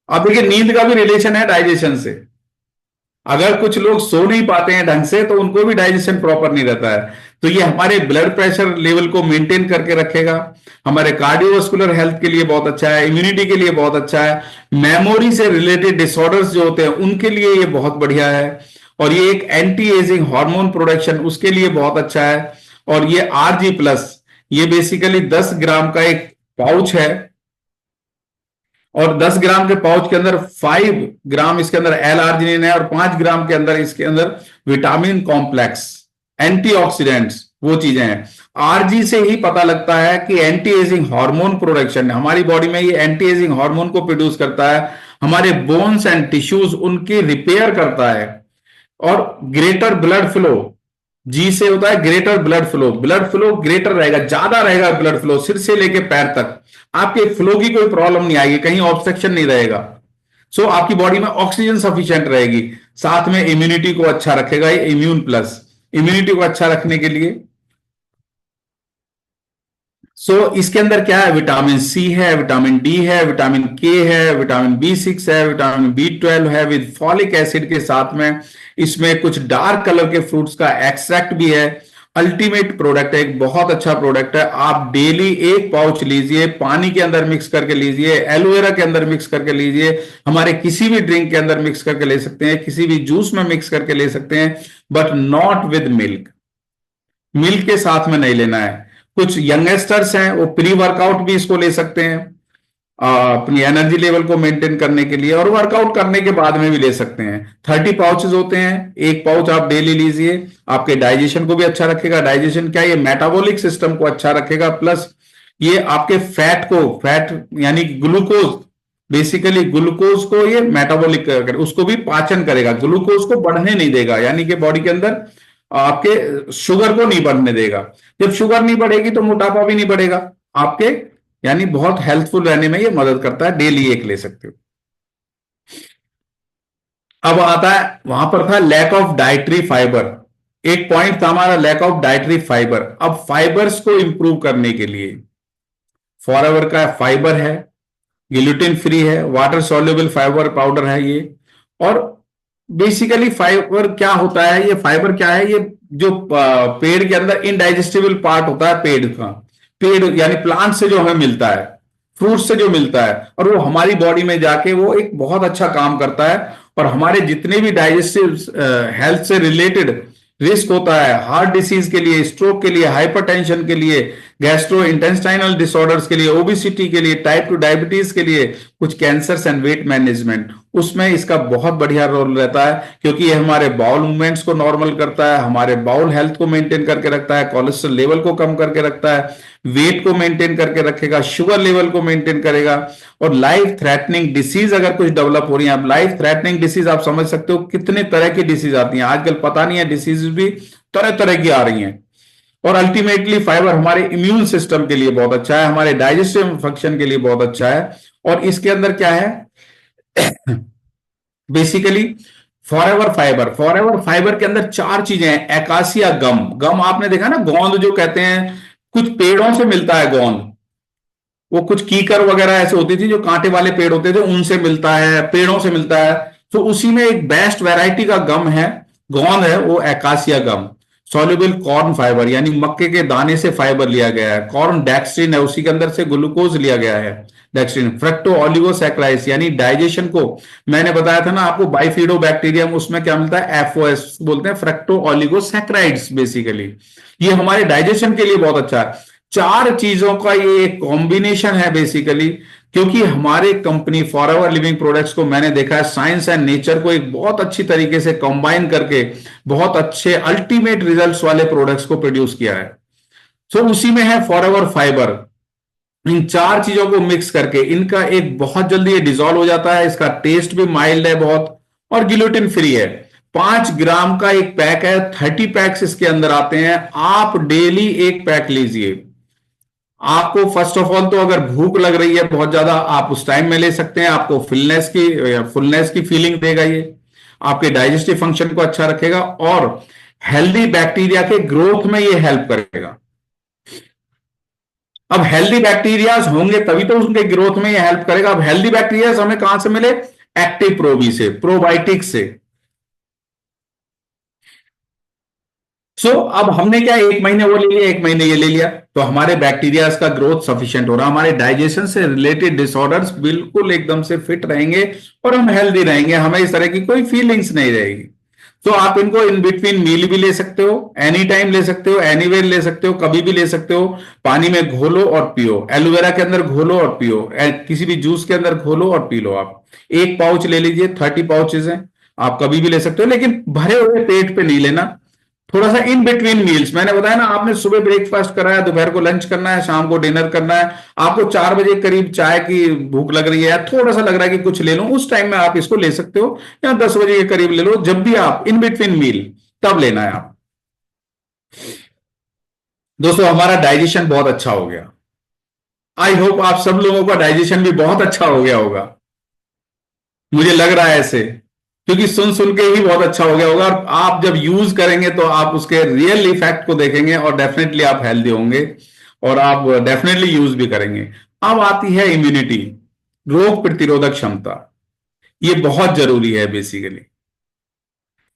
अब देखिए नींद का भी रिलेशन है डाइजेशन से, अगर कुछ लोग सो नहीं पाते हैं ढंग से तो उनको भी डाइजेशन प्रॉपर नहीं रहता है, तो ये हमारे ब्लड प्रेशर लेवल को मेंटेन करके रखेगा, हमारे कार्डियोवास्कुलर हेल्थ के लिए बहुत अच्छा है, इम्यूनिटी के लिए बहुत अच्छा है, मेमोरी से रिलेटेड डिसऑर्डर्स जो होते हैं उनके लिए ये बहुत बढ़िया है, और ये एक एंटी एजिंग हार्मोन प्रोडक्शन उसके लिए बहुत अच्छा है। और ये आरजी प्लस, ये बेसिकली 10 ग्राम का एक पाउच है, और 10 ग्राम के पाउच के अंदर 5 ग्राम इसके अंदर एल आर्जिनिन है, और 5 ग्राम के अंदर इसके अंदर विटामिन कॉम्प्लेक्स, एंटीऑक्सीडेंट्स, वो चीजें हैं। आरजी से ही पता लगता है कि एंटी एजिंग हार्मोन प्रोडक्शन, हमारी बॉडी में ये एंटी एजिंग हार्मोन को प्रोड्यूस करता है, हमारे बोन्स एंड टिश्यूज उनकी रिपेयर करता है, और ग्रेटर ब्लड फ्लो, जी से होता है greater blood flow, blood flow greater रहेगा, ज्यादा रहेगा ब्लड फ्लो सिर से लेके पैर तक, आपके फ्लो की कोई प्रॉब्लम नहीं आएगी, कहीं ऑब्स्ट्रक्शन नहीं रहेगा। सो आपकी बॉडी में ऑक्सीजन सफिशिएंट रहेगी, साथ में इम्यूनिटी को अच्छा रखेगा, ये इम्यून प्लस, इम्यूनिटी को अच्छा रखने के लिए। इसके अंदर क्या है, विटामिन सी है, विटामिन डी है, विटामिन के है, विटामिन बी 6 है, विटामिन बी 12 है, विद फॉलिक एसिड के साथ में इसमें कुछ डार्क कलर के फ्रूट्स का एक्सट्रैक्ट भी है। अल्टीमेट प्रोडक्ट है, एक बहुत अच्छा प्रोडक्ट है। आप डेली एक पाउच लीजिए, पानी के अंदर मिक्स करके लीजिए, एलोवेरा के अंदर मिक्स करके लीजिए, हमारे किसी भी ड्रिंक के अंदर मिक्स करके ले सकते हैं, किसी भी जूस में मिक्स करके ले सकते हैं, but not with milk, milk के साथ में नहीं लेना है। कुछ यंगस्टर्स हैं वो प्री वर्कआउट भी इसको ले सकते हैं, अपनी एनर्जी लेवल को मेंटेन करने के लिए, और वर्कआउट करने के बाद में भी ले सकते हैं। 30 पाउचेस होते हैं, एक पाउच आप डेली लीजिए, आपके डाइजेशन को भी अच्छा रखेगा। डाइजेशन क्या है, ये मेटाबॉलिक सिस्टम को अच्छा रखेगा, प्लस ये आपके फैट यानी ग्लूकोज, बेसिकली ग्लूकोज को ये मेटाबॉलिक कर, उसको भी पाचन करेगा, ग्लूकोज को बढ़ने नहीं देगा, यानी कि बॉडी के अंदर आपके शुगर को नहीं बढ़ने देगा। जब शुगर नहीं बढ़ेगी तो मोटापा भी नहीं बढ़ेगा आपके, यानी बहुत हेल्थफुल रहने में ये मदद करता है। डेली एक ले सकते हो। अब आता है, वहां पर था लैक ऑफ डाइटरी फाइबर, एक पॉइंट था हमारा लैक ऑफ डाइटरी फाइबर। अब फाइबर्स को इंप्रूव करने के लिए फॉरएवर का फाइबर है, ग्लूटेन फ्री है, वाटर सॉल्युबल फाइबर पाउडर है ये। और बेसिकली फाइबर क्या होता है, ये फाइबर क्या है, ये जो पेड़ के अंदर इनडाइजेस्टिबल पार्ट होता है पेड़ का, पेड़ यानी प्लांट से जो हमें मिलता है, फ्रूट से जो मिलता है, और वो हमारी बॉडी में जाके वो एक बहुत अच्छा काम करता है, और हमारे जितने भी डाइजेस्टिव हेल्थ से रिलेटेड रिस्क होता है, हार्ट डिसीज के लिए, स्ट्रोक के लिए, हाइपरटेंशन के लिए, गैस्ट्रो इंटेस्टाइनल डिसऑर्डर्स के लिए, ओबिसिटी के लिए, टाइप 2 डायबिटीज के लिए, कुछ कैंसर्स एंड वेट मैनेजमेंट, उसमें इसका बहुत बढ़िया रोल रहता है, क्योंकि ये हमारे बाउल मूवमेंट्स को नॉर्मल करता है, हमारे बाउल हेल्थ को मेंटेन करके रखता है, कोलेस्ट्रॉल लेवल को कम करके रखता है, वेट को मेंटेन करके रखेगा, शुगर लेवल को मेंटेन करेगा। और लाइफ थ्रेटनिंग डिसीज अगर कुछ डेवलप हो रही है, आप लाइफ थ्रेटनिंग डिसीज आप समझ सकते हो कितने तरह की डिसीज आती हैं आजकल, पता नहीं है, डिसीज भी तरह तरह की आ रही हैं। और अल्टीमेटली फाइबर हमारे इम्यून सिस्टम के लिए बहुत अच्छा है, हमारे डाइजेस्टिव फंक्शन के लिए बहुत अच्छा है। और इसके अंदर क्या है, बेसिकली फॉरएवर फाइबर के अंदर 4 चीजें हैं। एकासिया गम, गम आपने देखा ना, गोंद जो कहते हैं, कुछ पेड़ों से मिलता है गोंद, वो कुछ कीकर वगैरह ऐसे होती थी जो कांटे वाले पेड़ होते थे, उनसे मिलता है, पेड़ों से मिलता है। तो उसी में एक बेस्ट वैरायटी का गम है, गोंद है, वो एकासिया गम। सॉल्युबल कॉर्न फाइबर, यानी मक्के के दाने से फाइबर लिया गया है। कॉर्न डेक्स्ट्रिन है, उसी के अंदर से ग्लूकोज लिया गया है, डेक्स्ट्रिन। फ्रक्टो ऑलिगोसैक्राइड्स, यानी डाइजेशन को, मैंने बताया था ना आपको, बाइफिडो बैक्टीरियम, उसमें क्या मिलता है, एफओएस बोलते हैं, फ्रक्टो ऑलिगोसैक्राइड्स। बेसिकली ये हमारे डाइजेशन के लिए बहुत अच्छा है। 4 चीजों का ये एक कॉम्बिनेशन है बेसिकली, क्योंकि हमारे कंपनी फॉरएवर लिविंग प्रोडक्ट्स को मैंने देखा है साइंस एंड नेचर को एक बहुत अच्छी तरीके से कंबाइन करके बहुत अच्छे अल्टीमेट रिजल्ट्स वाले प्रोडक्ट्स को प्रोड्यूस किया है। उसी में है फॉरएवर फाइबर। इन 4 चीजों को मिक्स करके इनका एक बहुत जल्दी ये डिजोल्व हो जाता है, इसका टेस्ट भी माइल्ड है बहुत, और ग्लूटेन फ्री है। 5 ग्राम का एक पैक है, 30 पैक्स इसके अंदर आते हैं। आप डेली एक पैक लीजिए। आपको फर्स्ट ऑफ ऑल तो अगर भूख लग रही है बहुत ज्यादा, आप उस टाइम में ले सकते हैं, आपको फुलनेस की फीलिंग देगा ये, आपके डाइजेस्टिव फंक्शन को अच्छा रखेगा, और हेल्दी बैक्टीरिया के ग्रोथ में ये हेल्प करेगा। अब हेल्दी बैक्टीरियाज होंगे तभी तो उनके ग्रोथ में ये हेल्प करेगा। अब हेल्दी बैक्टीरियाज हमें कहां से मिले, एक्टिव प्रोबी से, प्रोबायोटिक से। अब हमने क्या, एक महीने वो ले लिया, एक महीने ये ले लिया, तो हमारे बैक्टीरियाज का ग्रोथ सफिशिएंट हो रहा, हमारे डाइजेशन से रिलेटेड डिसऑर्डर्स बिल्कुल एकदम से फिट रहेंगे, और हम हेल्दी रहेंगे, हमें इस तरह की कोई फीलिंग्स नहीं रहेगी। तो आप इनको इन बिटवीन मील भी ले सकते हो, एनी टाइम ले सकते हो, एनीवेयर ले सकते हो, कभी भी ले सकते हो। पानी में घोलो और पियो, एलोवेरा के अंदर घोलो और पियो, किसी भी जूस के अंदर घोलो और पी लो। आप एक पाउच ले लीजिए, 30 पाउचेज हैं, आप कभी भी ले सकते हो, लेकिन भरे हुए पेट पे नहीं लेना, थोड़ा सा इन बिटवीन मील्स। मैंने बताया ना, आपने सुबह ब्रेकफास्ट करा है, दोपहर को लंच करना है, शाम को डिनर करना है, आपको 4 बजे करीब चाय की भूख लग रही है, या थोड़ा सा लग रहा है कि कुछ ले लो, उस टाइम में आप इसको ले सकते हो, या 10 बजे के करीब ले लो, जब भी आप इन बिटवीन मील, तब लेना है आप। दोस्तों हमारा डाइजेशन बहुत अच्छा हो गया। आई होप आप सब लोगों का डाइजेशन भी बहुत अच्छा हो गया होगा, मुझे लग रहा है ऐसे, क्योंकि सुन सुन के ही बहुत अच्छा हो गया होगा। और आप जब यूज करेंगे तो आप उसके रियल इफेक्ट को देखेंगे और डेफिनेटली आप हेल्दी होंगे और आप डेफिनेटली यूज भी करेंगे। अब आती है इम्यूनिटी, रोग प्रतिरोधक क्षमता। ये बहुत जरूरी है बेसिकली।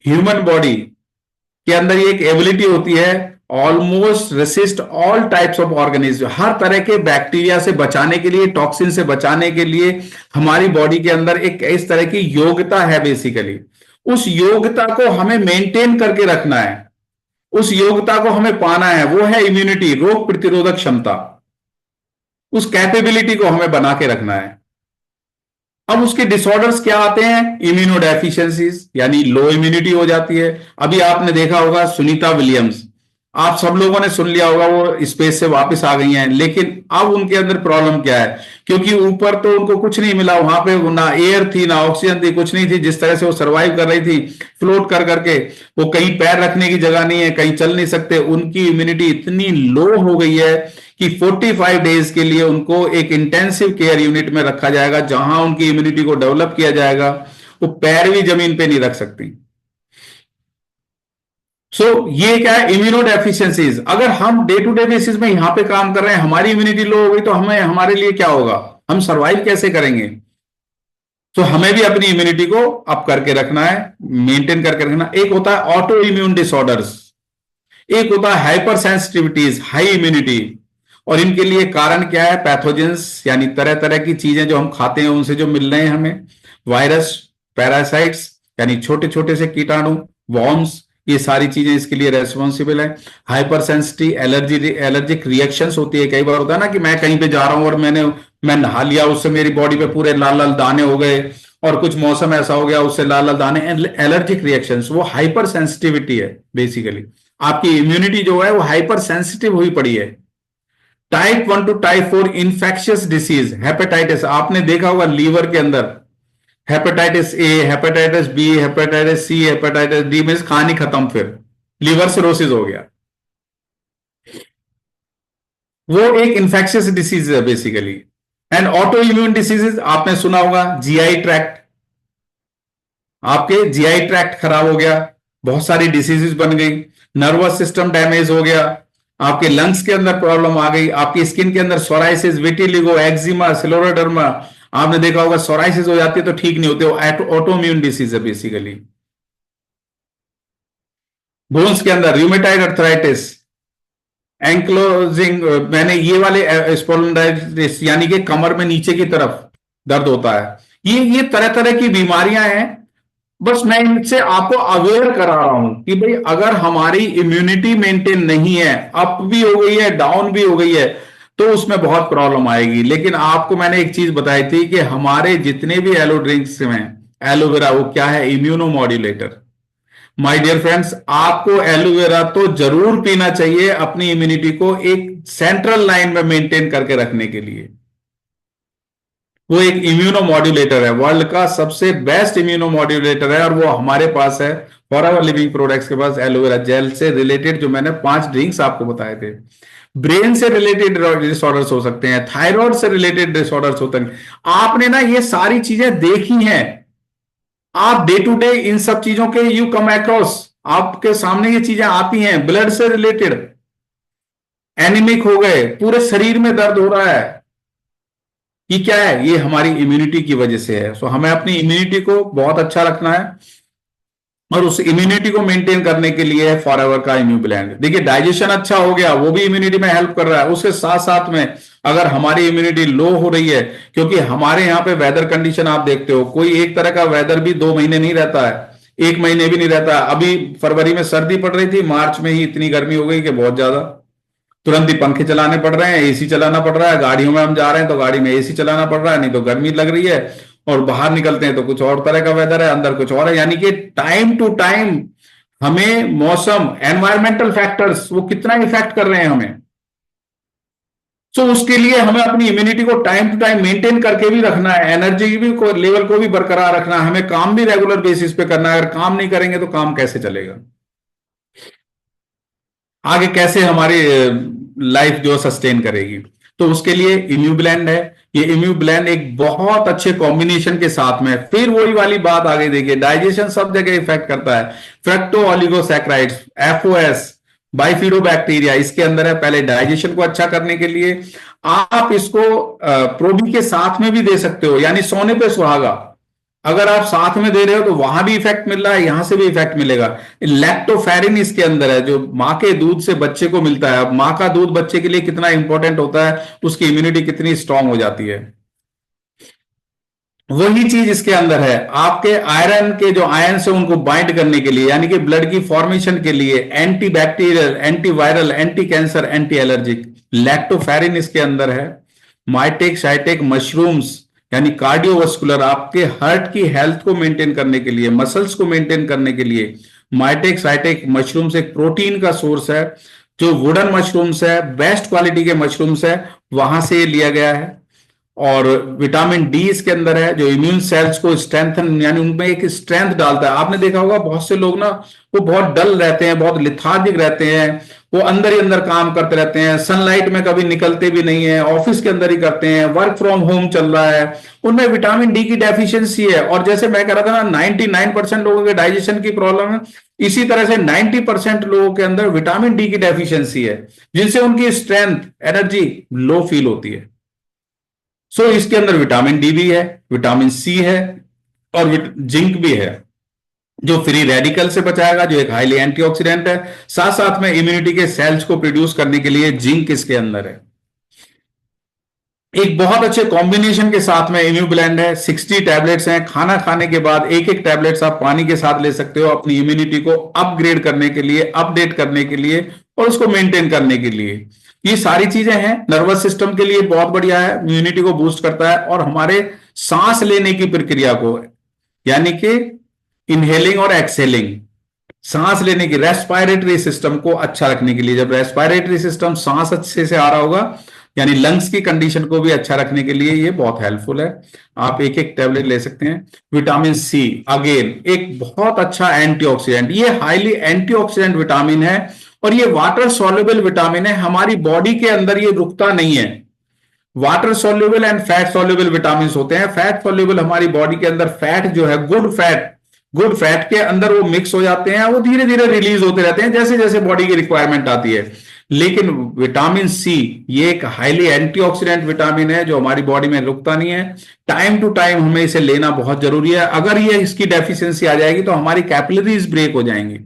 ह्यूमन बॉडी के अंदर ये एक एबिलिटी होती है, almost resist all types of organism. हर तरह के बैक्टीरिया से बचाने के लिए, टॉक्सिन से बचाने के लिए हमारी बॉडी के अंदर एक इस तरह की योग्यता है बेसिकली। उस योग्यता को हमें मेंटेन करके रखना है, उस योग्यता को हमें पाना है, वो है इम्यूनिटी, रोग प्रतिरोधक क्षमता। उस कैपेबिलिटी को हमें बना के रखना है। अब उसके डिसऑर्डर्स क्या आते हैं? इम्यूनोडेफिशिएंसीज, यानी लो इम्यूनिटी हो जाती है। अभी आपने देखा होगा सुनीता विलियम्स, आप सब लोगों ने सुन लिया होगा, वो स्पेस से वापस आ गई हैं, लेकिन अब उनके अंदर प्रॉब्लम क्या है? क्योंकि ऊपर तो उनको कुछ नहीं मिला, वहां पे ना एयर थी ना ऑक्सीजन थी, कुछ नहीं थी। जिस तरह से वो सरवाइव कर रही थी फ्लोट कर करके, वो कहीं पैर रखने की जगह नहीं है, कहीं चल नहीं सकते, उनकी इम्यूनिटी इतनी लो हो गई है कि 45 डेज के लिए उनको एक इंटेंसिव केयर यूनिट में रखा जाएगा, जहां उनकी इम्यूनिटी को डेवलप किया जाएगा। वो पैर भी जमीन पे नहीं रख सकती। ये क्या है? Immuno deficiencies. अगर हम डे टू डे बेसिस में यहां पे काम कर रहे हैं, हमारी इम्यूनिटी लो हो गई, तो हमें हमारे लिए क्या होगा? हम सरवाइव कैसे करेंगे? तो हमें भी अपनी इम्यूनिटी को अप करके रखना है, मेंटेन करके रखना। एक होता है ऑटो इम्यून डिसऑर्डर्स, एक होता है हाइपर सेंसिटिविटीज, हाई इम्यूनिटी। और इनके लिए कारण क्या है? पैथोजेंस, यानी तरह तरह की चीजें जो हम खाते हैं उनसे जो मिल रहे हैं हमें, वायरस, पैरासाइट्स यानी छोटे छोटे से कीटाणु, वॉर्म्स, ये सारी चीजें इसके लिए रेस्पॉन्सिबल है। हाइपर सेंसिटिव एलर्जिक रिएक्शंस होती है। कई बार होता है ना कि मैं कहीं पे जा रहा हूं और मैं नहा लिया, उससे मेरी बॉडी पे पूरे लाल लाल दाने हो गए, और कुछ मौसम ऐसा हो गया उससे लाल लाल दाने, एलर्जिक रिएक्शंस, वो हाइपर सेंसिटिविटी है बेसिकली। आपकी इम्यूनिटी जो है वो हाइपर सेंसिटिव हुई पड़ी है। Type 1 to type 4 infectious disease, hepatitis, आपने देखा होगा लीवर के अंदर hepatitis A, hepatitis B, hepatitis C, hepatitis D में कहानी खत्म, फिर लीवर सिरोसिस हो गया। वो एक इंफेक्शियस डिसीज है basically. And auto immune diseases आपने सुना होगा, जीआई ट्रैक्ट, आपके जीआई ट्रैक्ट खराब हो गया, बहुत सारी डिसीजेस बन गई, नर्वस सिस्टम डैमेज हो गया, आपके लंग्स के अंदर प्रॉब्लम आ गई, आपकी स्किन के अंदर सोराइसिस, विटिलिगो, एक्जिमा, सिलोरोडर्मा, आपने देखा होगा सोराइसिस हो जाती है तो ठीक नहीं होते, वो ऑटोइम्यून डिसीज है बेसिकली। बोन्स के अंदर रूमेटाइड अर्थराइटिस, एंक्लोजिंग, मैंने ये वाले स्पॉन्डिलाइटिस, यानी कि कमर में नीचे की तरफ दर्द होता है। ये तरह तरह की बीमारियां हैं। बस मैं इनसे आपको अवेयर करा रहा हूं कि भाई अगर हमारी इम्यूनिटी मेंटेन नहीं है, अप भी हो गई है डाउन भी हो गई है, तो उसमें बहुत प्रॉब्लम आएगी। लेकिन आपको मैंने एक चीज बताई थी कि हमारे जितने भी एलो ड्रिंक्स में एलोवेरा, वो क्या है? Immuno modulator. My dear friends, आपको एलोवेरा तो जरूर पीना चाहिए अपनी इम्यूनिटी को एक सेंट्रल लाइन में मेंटेन करके रखने के लिए। वो एक इम्यूनो मॉड्यूलेटर है, वर्ल्ड का सबसे बेस्ट इम्यूनो मॉड्यूलेटर है, और वो हमारे पास है फॉरएवर लिविंग प्रोडक्ट्स के पास। एलोवेरा जेल से रिलेटेड जो मैंने 5 ड्रिंक्स आपको बताए थे, ब्रेन से रिलेटेड डिसऑर्डर्स हो सकते हैं, थायराइड से रिलेटेड डिसऑर्डर्स होते हैं। आपने ना ये सारी चीजें देखी हैं, आप डे टू डे इन सब चीजों के यू कम अक्रॉस, आपके सामने ये चीजें आती हैं। ब्लड से रिलेटेड एनीमिक हो गए, पूरे शरीर में दर्द हो रहा है, ये क्या है? ये हमारी इम्यूनिटी की वजह से है। हमें अपनी इम्यूनिटी को बहुत अच्छा रखना है, और उस इम्यूनिटी को मेंटेन करने के लिए है फॉरएवर का इम्यू ब्लेंड। देखिए डाइजेशन अच्छा हो गया, वो भी इम्यूनिटी में हेल्प कर रहा है। उसके साथ साथ में अगर हमारी इम्यूनिटी लो हो रही है, क्योंकि हमारे यहाँ पे वेदर कंडीशन आप देखते हो, कोई एक तरह का वेदर भी 2 महीने नहीं रहता है, 1 महीने भी नहीं रहता। अभी फरवरी में सर्दी पड़ रही थी, मार्च में ही इतनी गर्मी हो गई कि बहुत ज्यादा, तुरंत ही पंखे चलाने पड़ रहे हैं, एसी चलाना पड़ रहा है। गाड़ियों में हम जा रहे हैं तो गाड़ी में एसी चलाना पड़ रहा है, नहीं तो गर्मी लग रही है। और बाहर निकलते हैं तो कुछ और तरह का वेदर है, अंदर कुछ और है। यानी कि टाइम टू टाइम हमें मौसम, एनवायरमेंटल फैक्टर्स, वो कितना इफेक्ट कर रहे हैं हमें। उसके लिए हमें अपनी इम्यूनिटी को टाइम टू टाइम मेंटेन करके भी रखना है, एनर्जी भी को लेवल को भी बरकरार रखना है, हमें काम भी रेगुलर बेसिस पे करना है। अगर काम नहीं करेंगे तो काम कैसे चलेगा? आगे कैसे हमारी लाइफ जो सस्टेन करेगी। तो उसके लिए इम्यूब्लेंड है। ये इम्यूब्लेंड एक बहुत अच्छे कॉम्बिनेशन के साथ में, फिर वही वाली बात आगे देखिए, डाइजेशन सब जगह इफेक्ट करता है। फ्रक्टो ऑलिगोसैक्राइड्स, एफओएस, बाइफिडोबैक्टीरिया इसके अंदर है। पहले डाइजेशन को अच्छा करने के लिए आप इसको प्रोबी के साथ में भी दे सकते हो, यानी सोने पे सुहागा अगर आप साथ में दे रहे हो तो वहां भी इफेक्ट मिल रहा है, यहां से भी इफेक्ट मिलेगा। लैक्टोफेरिन इसके अंदर है, जो माँ के दूध से बच्चे को मिलता है। अब माँ का दूध बच्चे के लिए कितना इंपॉर्टेंट होता है, उसकी इम्यूनिटी कितनी स्ट्रांग हो जाती है। वही चीज इसके अंदर है, आपके आयरन के जो आयन से उनको बाइंड करने के लिए, यानी कि ब्लड की फॉर्मेशन के लिए, anti bacterial, anti viral, anti cancer, anti allergic, lactoferrin इसके अंदर है। माइटेक शाइटेक मशरूम्स, यानी कार्डियोवास्कुलर, आपके हार्ट की हेल्थ को मेंटेन करने के लिए, मसल्स को मेंटेन करने के लिए माइटेक साइटेक मशरूम्स एक प्रोटीन का सोर्स है। जो वुडन मशरूम्स है, बेस्ट क्वालिटी के मशरूम्स है, वहां से लिया गया है। और विटामिन डी इसके अंदर है, जो इम्यून सेल्स को स्ट्रेंथन, यानी उनमें एक स्ट्रेंथ डालता है। आपने देखा होगा बहुत से लोग ना, वो बहुत डल रहते हैं, बहुत लिथार्जिक रहते हैं, वो अंदर ही अंदर काम करते रहते हैं, सनलाइट में कभी निकलते भी नहीं है, ऑफिस के अंदर ही करते हैं, वर्क फ्रॉम होम चल रहा है, उनमें विटामिन डी की डेफिशिएंसी है। और जैसे मैं कह रहा था ना, 99% लोगों के डाइजेशन की प्रॉब्लम है, इसी तरह से 90% लोगों के अंदर विटामिन डी की डेफिशिएंसी है, जिनसे उनकी स्ट्रेंथ, एनर्जी लो फील होती है। सो इसके अंदर विटामिन डी भी है, विटामिन सी है, और जिंक भी है, जो फ्री रेडिकल से बचाएगा, जो एक हाईली एंटीऑक्सीडेंट है। साथ साथ में इम्यूनिटी के सेल्स को प्रोड्यूस करने के लिए जिंक इसके अंदर है। एक बहुत अच्छे कॉम्बिनेशन के साथ में इम्यूब्लेंड है। 60 टैबलेट्स हैं, खाना खाने के बाद एक एक टैबलेट्स आप पानी के साथ ले सकते हो, अपनी इम्यूनिटी को अपग्रेड करने के लिए, अपडेट करने के लिए, और उसको मेंटेन करने के लिए। ये सारी चीजें हैं, नर्वस सिस्टम के लिए बहुत बढ़िया है, इम्यूनिटी को बूस्ट करता है, और हमारे सांस लेने की प्रक्रिया को, यानी कि इनहेलिंग और एक्सहेलिंग, सांस लेने की, रेस्पिरेटरी सिस्टम को अच्छा रखने के लिए। जब रेस्पिरेटरी सिस्टम, सांस अच्छे से आ रहा होगा, यानी लंग्स की कंडीशन को भी अच्छा रखने के लिए ये बहुत हेल्पफुल है। आप एक एक टैबलेट ले सकते हैं। विटामिन सी अगेन एक बहुत अच्छा एंटीऑक्सीडेंट, ये हाईली एंटीऑक्सीडेंट विटामिन है, और ये वाटर सॉल्युबल विटामिन है। हमारी बॉडी के अंदर ये रुकता नहीं है। Water soluble and fat soluble vitamin होते हैं। फैट सॉल्युबल हमारी बॉडी के अंदर फैट जो है, गुड फैट के अंदर वो मिक्स हो जाते हैं, वो धीरे धीरे रिलीज होते रहते हैं जैसे जैसे बॉडी की रिक्वायरमेंट आती है। लेकिन विटामिन सी ये एक हाईली एंटीऑक्सीडेंट विटामिन है, जो हमारी बॉडी में रुकता नहीं है। टाइम टू टाइम हमें इसे लेना बहुत जरूरी है। अगर ये इसकी डेफिशिएंसी आ जाएगी तो हमारी कैपिलरीज ब्रेक हो जाएंगी,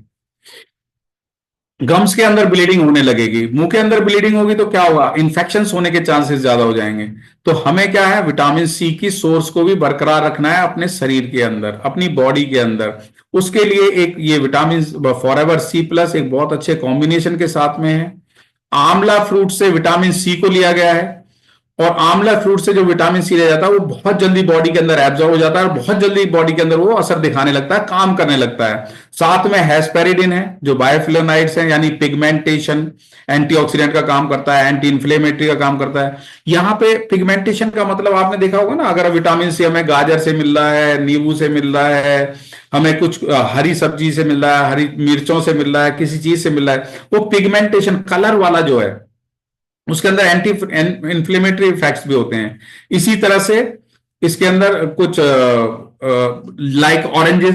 गम्स के अंदर ब्लीडिंग होने लगेगी, मुंह के अंदर ब्लीडिंग होगी तो क्या होगा, इन्फेक्शंस होने के चांसेस ज्यादा हो जाएंगे। तो हमें क्या है, विटामिन सी की सोर्स को भी बरकरार रखना है अपने शरीर के अंदर, अपनी बॉडी के अंदर। उसके लिए एक ये विटामिन फॉरएवर सी प्लस एक बहुत अच्छे कॉम्बिनेशन के साथ में है। आंवला फ्रूट से विटामिन सी को लिया गया है, और आंवला फ्रूट से जो विटामिन सी लिया जाता है वो बहुत जल्दी बॉडी के अंदर एब्जॉर्ब हो जाता है, और बहुत जल्दी बॉडी के अंदर वो असर दिखाने लगता है, काम करने लगता है। साथ में हेस्पेरिडिन है, जो बायोफ्लोनाइड्स हैं, यानी पिगमेंटेशन, एंटीऑक्सीडेंट का काम करता है, एंटी इंफ्लेमेटरी का काम करता है। यहाँ पे पिगमेंटेशन का मतलब आपने देखा होगा ना, अगर विटामिन सी हमें गाजर से मिल रहा है, नींबू से मिल रहा है, हमें कुछ हरी सब्जी से मिल रहा है, हरी मिर्चों से मिल रहा है, किसी चीज से मिल रहा है, वो पिगमेंटेशन कलर वाला जो है, उसके अंदर एंटी इन्फ्लेमेटरी इफेक्ट्स भी होते हैं। इसी तरह से इसके अंदर कुछ लाइक ऑरेंजेस,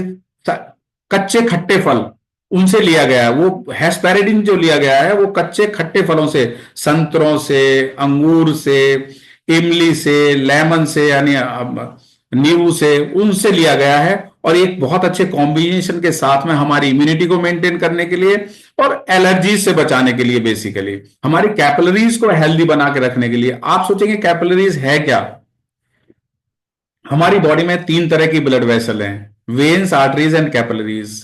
कच्चे खट्टे फल, उनसे लिया गया है। वो हेस्पेरिडिन जो लिया गया है वो कच्चे खट्टे फलों से, संतरों से, अंगूर से, इमली से, लेमन से, यानी नींबू से, उनसे लिया गया है। और एक बहुत अच्छे कॉम्बिनेशन के साथ में हमारी इम्यूनिटी को मेंटेन करने के लिए और एलर्जीज से बचाने के लिए, बेसिकली हमारी कैपिलरीज को हेल्दी बना के रखने के लिए। आप सोचेंगे कैपिलरीज है क्या? हमारी बॉडी में 3 तरह की ब्लड वेसल हैं, veins, arteries and capillaries.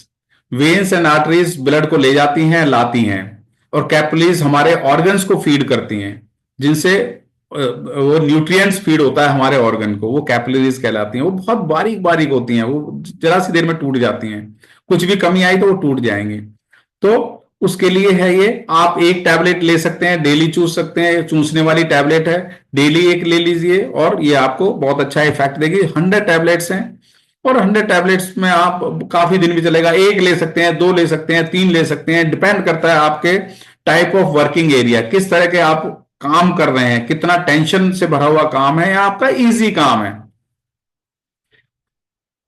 Veins and arteries blood को ले जाती हैं, लाती हैं, और कैपिलरीज हमारे ऑर्गन्स को फीड करती हैं, जिनसे वो न्यूट्रिएंट्स फीड होता है हमारे ऑर्गन को, वो कैपिलरीज कहलाती हैं। वो बहुत बारीक बारीक होती हैं, वो जरा सी देर में टूट जाती हैं, कुछ भी कमी आई तो वो टूट जाएंगी। तो उसके लिए है ये, आप एक टैबलेट ले सकते हैं, डेली चूस सकते हैं, चूसने वाली टैबलेट है, डेली एक ले लीजिए और ये आपको बहुत अच्छा इफेक्ट देगी। 100 टैबलेट्स हैं, और 100 टैबलेट्स में आप काफी दिन भी चलेगा। एक ले सकते हैं, 2 ले सकते हैं, 3 ले सकते हैं, डिपेंड करता है आपके टाइप ऑफ वर्किंग एरिया, किस तरह के आप काम कर रहे हैं, कितना टेंशन से भरा हुआ काम है या आपका इजी काम है,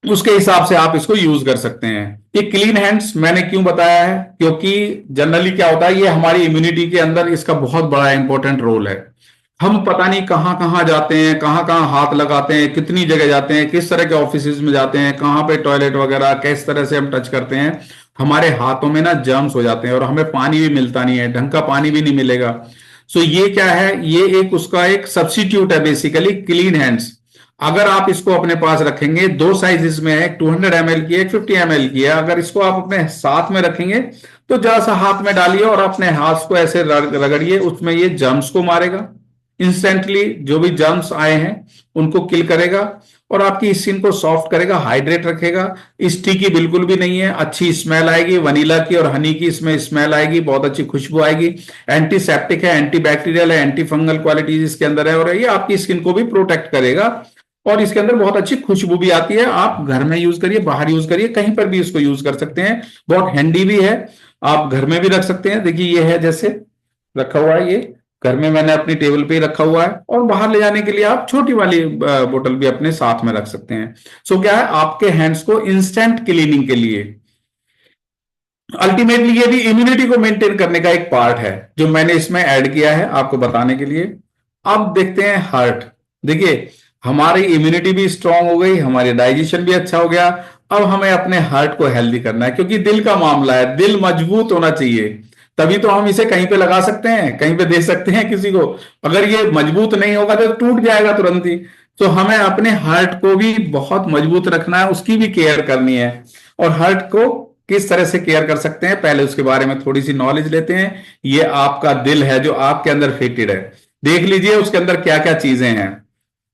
उसके हिसाब से आप इसको यूज कर सकते हैं। ये क्लीन हैंड्स मैंने क्यों बताया है, क्योंकि जनरली क्या होता है, ये हमारी इम्यूनिटी के अंदर इसका बहुत बड़ा इंपॉर्टेंट रोल है। हम पता नहीं कहां कहां जाते हैं, कहां कहां हाथ लगाते हैं, कितनी जगह जाते हैं, किस तरह के ऑफिस में जाते हैं, कहां पे टॉयलेट वगैरह, किस तरह से हम टच करते हैं, हमारे हाथों में ना जर्म्स हो जाते हैं और हमें पानी भी मिलता नहीं है, ढंग का पानी भी नहीं मिलेगा। सो ये क्या है, ये एक उसका एक सब्स्टिट्यूट है बेसिकली, क्लीन हैंड्स। अगर आप इसको अपने पास रखेंगे, दो साइजेस में है, 200 ml की है, 50 ml की है, अगर इसको आप अपने साथ में रखेंगे तो जरा सा हाथ में डालिए और अपने हाथ को ऐसे रगड़िए, उसमें ये जर्म्स को मारेगा इंस्टेंटली, जो भी जर्म्स आए हैं उनको किल करेगा और आपकी स्किन को सॉफ्ट करेगा, हाइड्रेट रखेगा। स्टिकी बिल्कुल भी नहीं है, अच्छी स्मेल आएगी, वनीला की और हनी की इसमें स्मेल आएगी, बहुत अच्छी खुशबू आएगी। एंटीसेप्टिक है, एंटीबैक्टीरियल है, एंटी फंगल क्वालिटीज इसके अंदर है और ये आपकी स्किन को भी प्रोटेक्ट करेगा और इसके अंदर बहुत अच्छी खुशबू भी आती है। आप घर में यूज करिए, बाहर यूज करिए, कहीं पर भी इसको यूज कर सकते हैं, बहुत हैंडी भी है, आप घर में भी रख सकते हैं। देखिए ये है जैसे रखा हुआ है, ये घर में मैंने अपनी टेबल पे ही रखा हुआ है और बाहर ले जाने के लिए आप छोटी वाली बोतल भी अपने साथ में रख सकते हैं। सो क्या है, आपके हैंड्स को इंस्टेंट क्लीनिंग के लिए, अल्टीमेटली ये भी इम्यूनिटी को मेंटेन करने का एक पार्ट है जो मैंने इसमें ऐड किया है आपको बताने के लिए। अब देखते हैं हार्ट। देखिए हमारी इम्यूनिटी भी स्ट्रांग हो गई, हमारी डाइजेशन भी अच्छा हो गया। अब हमें अपने हार्ट को हेल्दी करना है क्योंकि दिल का मामला है, दिल मजबूत होना चाहिए, तभी तो हम इसे कहीं पे लगा सकते हैं, कहीं पे दे सकते हैं किसी को। अगर ये मजबूत नहीं होगा तो टूट जाएगा तुरंत ही। तो हमें अपने हार्ट को भी बहुत मजबूत रखना है, उसकी भी केयर करनी है। और हार्ट को किस तरह से केयर कर सकते हैं, पहले उसके बारे में थोड़ी सी नॉलेज लेते हैं। ये आपका दिल है जो आपके अंदर फिटेड है, देख लीजिए उसके अंदर क्या क्या चीजें हैं,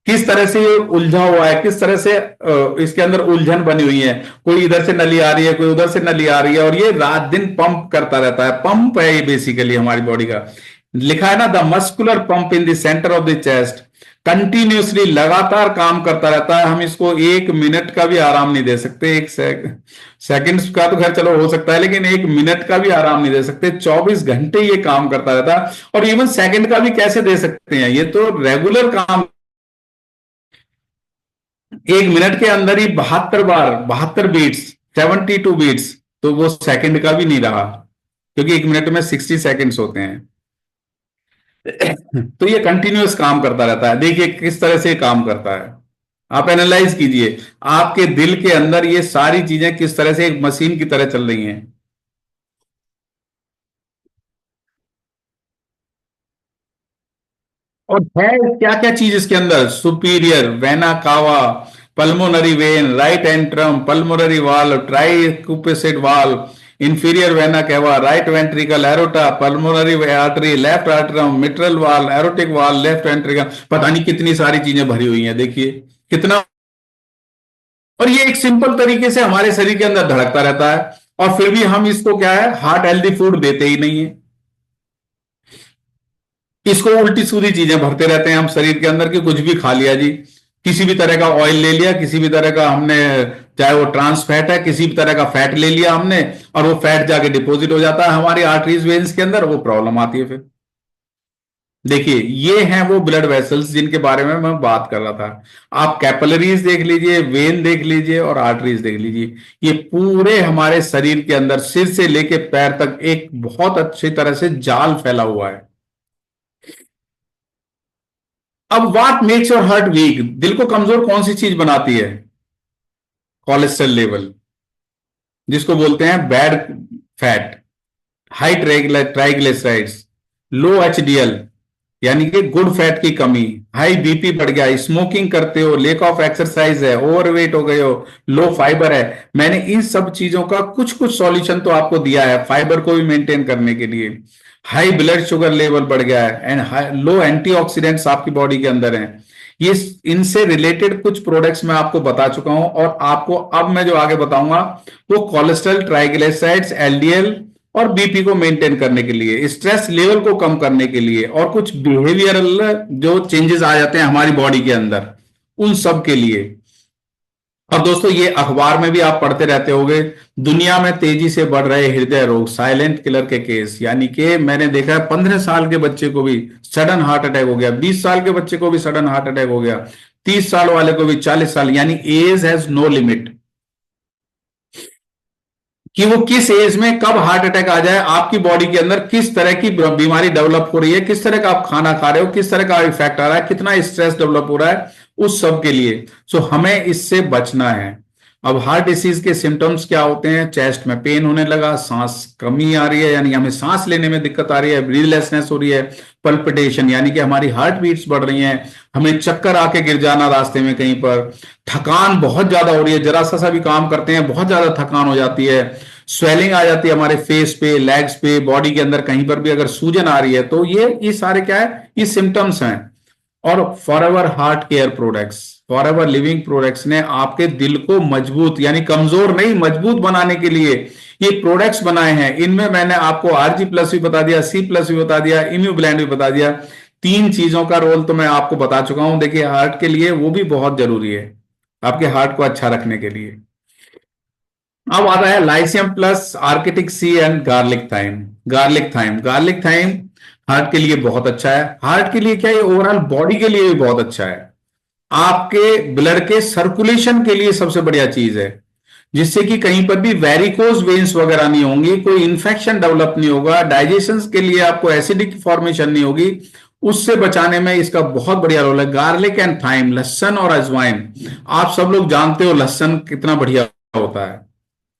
किस तरह से ये उलझा हुआ है, किस तरह से इसके अंदर उलझन बनी हुई है, कोई इधर से नली आ रही है, कोई उधर से नली आ रही है और ये रात दिन पंप करता रहता है। पंप है ये बेसिकली हमारी बॉडी का, लिखा है ना, the muscular pump in the centre of the chest, continuously लगातार काम करता रहता है। हम इसको एक मिनट का भी आराम नहीं दे सकते, एक सेकंड्स का तो खैर चलो हो सकता है, लेकिन एक मिनट का भी आराम नहीं दे सकते, 24 घंटे ये काम करता रहता है। और इवन सेकंड का भी कैसे दे सकते हैं, ये तो रेगुलर काम, एक मिनट के अंदर ही 72 बार, 72 बीट्स, 72 बीट्स, तो वो सेकंड का भी नहीं रहा क्योंकि एक मिनट में 60 सेकंड्स होते हैं। तो ये कंटिन्यूअस काम करता रहता है। देखिए किस तरह से काम करता है, आप एनालाइज कीजिए आपके दिल के अंदर ये सारी चीजें किस तरह से एक मशीन की तरह चल रही हैं। और है क्या क्या चीज इसके अंदर, superior vena cava, pulmonary vein, right atrium, pulmonary valve, tricuspid valve, inferior vena cava, right ventricle, aorta, pulmonary artery, left atrium, mitral valve, aortic valve, left ventricle, पता नहीं कितनी सारी चीजें भरी हुई हैं, देखिए कितना। और ये एक सिंपल तरीके से हमारे शरीर के अंदर धड़कता रहता है और फिर भी हम इसको क्या है, हार्ट हेल्दी फूड देते ही नहीं है। इसको उल्टी सीधी चीजें भरते रहते हैं हम शरीर के अंदर, कि कुछ भी खा लिया जी, किसी भी तरह का ऑयल ले लिया, किसी भी तरह का हमने, चाहे वो ट्रांस फैट है, किसी भी तरह का फैट ले लिया हमने और वो फैट जाके डिपॉजिट हो जाता है हमारी आर्टरीज वेन्स के अंदर, वो प्रॉब्लम आती है फिर। देखिए ये हैं वो ब्लड वेसल्स जिनके बारे में मैं बात कर रहा था। आप कैपिलरीज देख लीजिए, वेन देख लीजिए और आर्टरीज देख लीजिए, ये पूरे हमारे शरीर के अंदर सिर से लेके पैर तक एक बहुत अच्छी तरह से जाल फैला हुआ है। अब what makes your heart weak, दिल को कमजोर कौन सी चीज बनाती है, कोलेस्ट्रॉल लेवल, जिसको बोलते हैं बैड फैट, हाई ट्राइग्लिसराइड्स, लो एचडीएल यानी कि गुड फैट की कमी, हाई बीपी बढ़ गया, स्मोकिंग करते हो, लेक ऑफ एक्सरसाइज है, ओवरवेट हो गए हो, लो फाइबर है। मैंने इन सब चीजों का कुछ कुछ सॉल्यूशन तो आपको दिया है फाइबर को भी मेंटेन करने के लिए। हाई ब्लड शुगर लेवल बढ़ गया है एंड लो एंटीऑक्सीडेंट्स आपकी बॉडी के अंदर हैं। ये इनसे रिलेटेड कुछ प्रोडक्ट्स मैं आपको बता चुका हूं और आपको अब मैं जो आगे बताऊंगा वो कोलेस्ट्रॉल, ट्राइग्लिसराइड्स, एलडीएल और बीपी को मेंटेन करने के लिए, स्ट्रेस लेवल को कम करने के लिए और कुछ बिहेवियरल जो चेंजेस आ जाते हैं हमारी बॉडी के अंदर, उन सब के लिए। अब दोस्तों ये अखबार में भी आप पढ़ते रहते होंगे, दुनिया में तेजी से बढ़ रहे हृदय रोग, साइलेंट किलर के केस, यानी कि मैंने देखा है 15 साल के बच्चे को भी सडन हार्ट अटैक हो गया, 20 साल के बच्चे को भी सडन हार्ट अटैक हो गया, 30 साल वाले को भी, 40 साल, यानी एज हैज नो लिमिट कि वो किस एज में कब हार्ट अटैक आ जाए, आपकी बॉडी के अंदर किस तरह की बीमारी डेवलप हो रही है, किस तरह का आप खाना खा रहे हो, किस तरह का इफेक्ट आ रहा है, कितना स्ट्रेस डेवलप हो रहा है, उस सब के लिए। सो हमें इससे बचना है। अब हार्ट डिसीज के सिम्टम्स क्या होते हैं? चेस्ट में पेन होने लगा, सांस कमी आ रही है, यानी हमें सांस लेने में दिक्कत आ रही है, ब्रीथलेसनेस हो रही है, पल्पिटेशन यानी कि हमारी हार्ट बीट्स बढ़ रही हैं, हमें चक्कर आके गिर जाना रास्ते में कहीं पर, थकान बहुत ज्यादा हो रही है, जरा सा भी काम करते हैं बहुत ज्यादा थकान हो जाती है, स्वेलिंग आ जाती है हमारे फेस पे, लेग्स पे, बॉडी के अंदर कहीं पर भी अगर सूजन आ रही है, तो ये सारे क्या है? ये सिम्टम्स हैं। और forever heart care products, forever living products ने आपके दिल को मजबूत, यानी कमजोर नहीं मजबूत बनाने के लिए ये प्रोडक्ट्स बनाए हैं। इनमें मैंने आपको आरजी प्लस भी बता दिया, सी प्लस भी बता दिया, इम्यूब्लेंड भी बता दिया। तीन चीजों का रोल तो मैं आपको बता चुका हूं। देखिए हार्ट के लिए वो भी बहुत जरूरी है, आपके हार्ट को अच्छा रखने के लिए। अब आता है lycium plus, arctic sea and garlic thyme. Garlic thyme heart के लिए बहुत अच्छा है। हार्ट के लिए क्या है, ओवरऑल बॉडी के लिए भी बहुत अच्छा है। आपके ब्लड के सर्कुलेशन के लिए सबसे बढ़िया चीज है, जिससे कि कहीं पर भी वेरिकोज वेन्स वगैरह नहीं होंगी, कोई इंफेक्शन डेवलप नहीं होगा, डाइजेशन के लिए आपको एसिडिक फॉर्मेशन नहीं होगी, उससे बचाने में इसका बहुत बढ़िया रोल है। गार्लिक एंड थाइम, लहसुन और अजवाइन, आप सब लोग जानते हो लहसुन कितना बढ़िया होता है।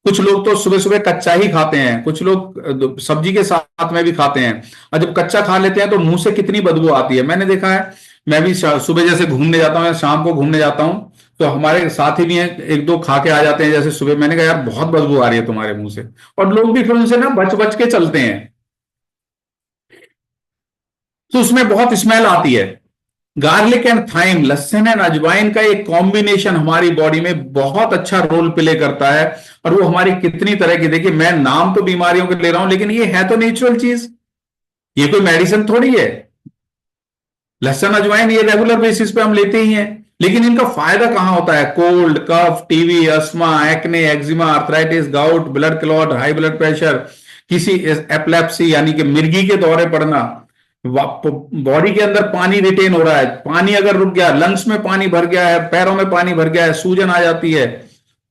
कुछ लोग तो सुबह सुबह कच्चा ही खाते हैं, कुछ लोग सब्जी के साथ में भी खाते हैं, और जब कच्चा खा लेते हैं तो मुंह से कितनी बदबू आती है। मैंने देखा है, मैं भी सुबह जैसे घूमने जाता हूँ या शाम को घूमने जाता हूँ, तो हमारे साथी भी हैं, एक दो खा के आ जाते हैं जैसे सुबह, मैंने कहा यार बहुत बदबू आ रही है तुम्हारे मुंह से, और लोग भी फिर उनसे ना बच बच के चलते हैं, तो उसमें बहुत स्मेल आती है। गार्लिक एंड थाइम, लहसुन एंड अजवाइन का एक कॉम्बिनेशन हमारी बॉडी में बहुत अच्छा रोल प्ले करता है, और वो हमारी कितनी तरह की, देखिए मैं नाम तो बीमारियों के ले रहा हूं, लेकिन ये है तो नेचुरल चीज, ये कोई मेडिसिन थोड़ी है। लहसुन अजवाइन ये रेगुलर बेसिस पे हम लेते ही हैं, लेकिन इनका फायदा कहां होता है? Cold, cough, TB, asthma, acne, eczema, arthritis, gout, blood clot, high blood pressure, किसी एपिलेप्सी यानी कि मिर्गी के दौरे पड़ना, बॉडी के अंदर पानी रिटेन हो रहा है, पानी अगर रुक गया, लंग्स में पानी भर गया है, पैरों में पानी भर गया है, सूजन आ जाती है,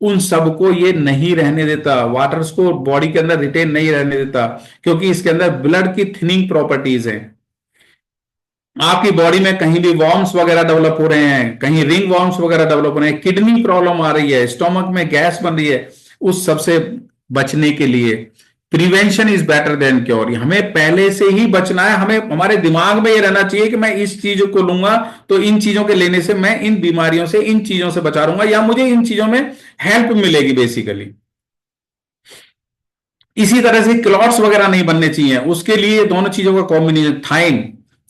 उन सबको ये नहीं रहने देता, वाटर्स को बॉडी के अंदर रिटेन नहीं रहने देता, क्योंकि इसके अंदर ब्लड की थिनिंग प्रॉपर्टीज हैं। आपकी बॉडी में कहीं भी वॉर्म्स वगैरह डेवलप हो रहे हैं, कहीं रिंग वॉर्म्स वगैरह डेवलप हो रहे हैं, किडनी प्रॉब्लम आ रही है, स्टोमक में गैस बन रही है, उस सबसे बचने के लिए prevention is better than cure, हमें पहले से ही बचना है। हमें हमारे दिमाग में ये रहना चाहिए कि मैं इस चीज को लूंगा तो इन चीजों के लेने से मैं इन बीमारियों से, इन चीजों से बचा रहूंगा, या मुझे इन चीजों में हेल्प मिलेगी बेसिकली। इसी तरह से क्लॉट्स वगैरह नहीं बनने चाहिए, उसके लिए दोनों चीजों का कॉम्बिनेशन। थाइम,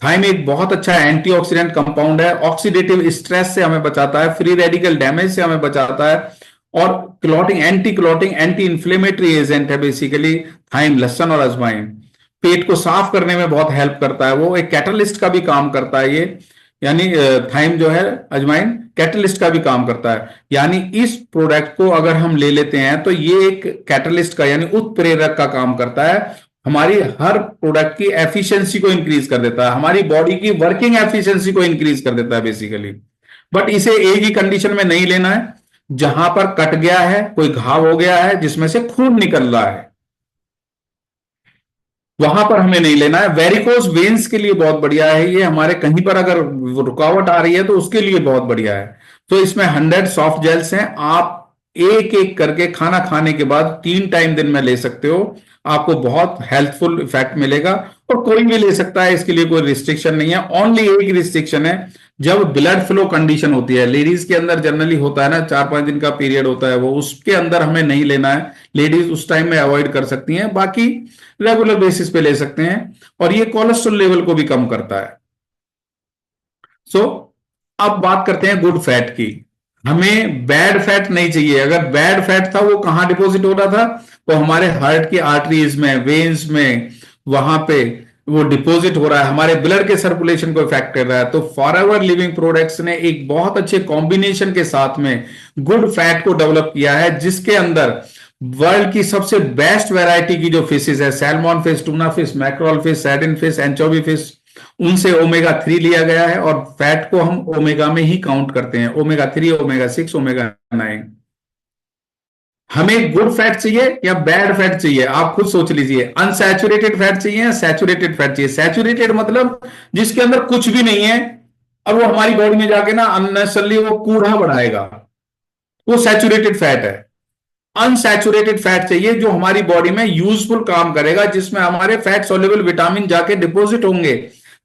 थाइम एक बहुत अच्छा एंटीऑक्सीडेंट कंपाउंड है, ऑक्सीडेटिव स्ट्रेस से हमें बचाता है, फ्री रेडिकल डैमेज से हमें बचाता है, और क्लॉटिंग एंटी इंफ्लेमेटरी एजेंट है बेसिकली थाइम, लहसुन और अजवाइन। पेट को साफ करने में बहुत हेल्प करता है, वो एक कैटलिस्ट का भी काम करता है ये, यानी थाइम जो है, अजवाइन कैटलिस्ट का भी काम करता है। यानी इस प्रोडक्ट को अगर हम ले लेते हैं तो ये एक कैटलिस्ट का यानी उत्प्रेरक का काम करता है, हमारी हर प्रोडक्ट की एफिशिएंसी को इंक्रीज कर देता है, हमारी बॉडी की वर्किंग एफिशिएंसी को इंक्रीज कर देता है बेसिकली। बट इसे एक ही कंडीशन में नहीं लेना है, जहां पर कट गया है, कोई घाव हो गया है जिसमें से खून निकल रहा है, वहां पर हमें नहीं लेना है। वेरिकोज वेन्स के लिए बहुत बढ़िया है ये, हमारे कहीं पर अगर रुकावट आ रही है तो उसके लिए बहुत बढ़िया है। तो इसमें 100 सॉफ्ट जेल्स हैं, आप एक एक करके खाना खाने के बाद 3 टाइम दिन में ले सकते हो, आपको बहुत हेल्थफुल इफेक्ट मिलेगा। और कोई भी ले सकता है, इसके लिए कोई रिस्ट्रिक्शन नहीं है। ओनली एक रिस्ट्रिक्शन है, जब ब्लड फ्लो कंडीशन होती है, लेडीज के अंदर जनरली होता है ना, 4-5 दिन का पीरियड होता है, वो उसके अंदर हमें नहीं लेना है, लेडीज उस टाइम में अवॉइड कर सकती हैं, बाकी रेगुलर बेसिस पे ले सकते हैं। और ये कोलेस्ट्रॉल लेवल को भी कम करता है। सो अब बात करते हैं गुड फैट की। हमें बैड फैट नहीं चाहिए, अगर बैड फैट था वो कहां डिपॉजिट हो रहा था, तो हमारे हार्ट की आर्टरीज में, वेन्स में, वहां पे वो डिपॉजिट हो रहा है, हमारे ब्लड के सर्कुलेशन को इफेक्ट कर रहा है। तो फॉरएवर लिविंग प्रोडक्ट्स ने एक बहुत अच्छे कॉम्बिनेशन के साथ में गुड फैट को डेवलप किया है, जिसके अंदर वर्ल्ड की सबसे बेस्ट वैरायटी की जो फिशेज है, salmon fish, tuna fish, mackerel fish, sardine fish, anchovy fish, उनसे ओमेगा 3 लिया गया है। और फैट को हम ओमेगा में ही काउंट करते हैं, ओमेगा 3, ओमेगा 6, ओमेगा 9। हमें गुड फैट चाहिए या बैड फैट चाहिए, आप खुद सोच लीजिए। अनसैचुरेटेड फैट चाहिए या सैचुरेटेड फैट चाहिए? सैचुरेटेड मतलब जिसके अंदर कुछ भी नहीं है, अब वो हमारी बॉडी में जाके ना अननेसेसरली वो कूड़ा बढ़ाएगा, वो सैचुरेटेड फैट है। अनसैचुरेटेड फैट चाहिए जो हमारी बॉडी में यूजफुल काम करेगा, जिसमें हमारे फैट सोल्यूबल विटामिन जाके डिपॉजिट होंगे,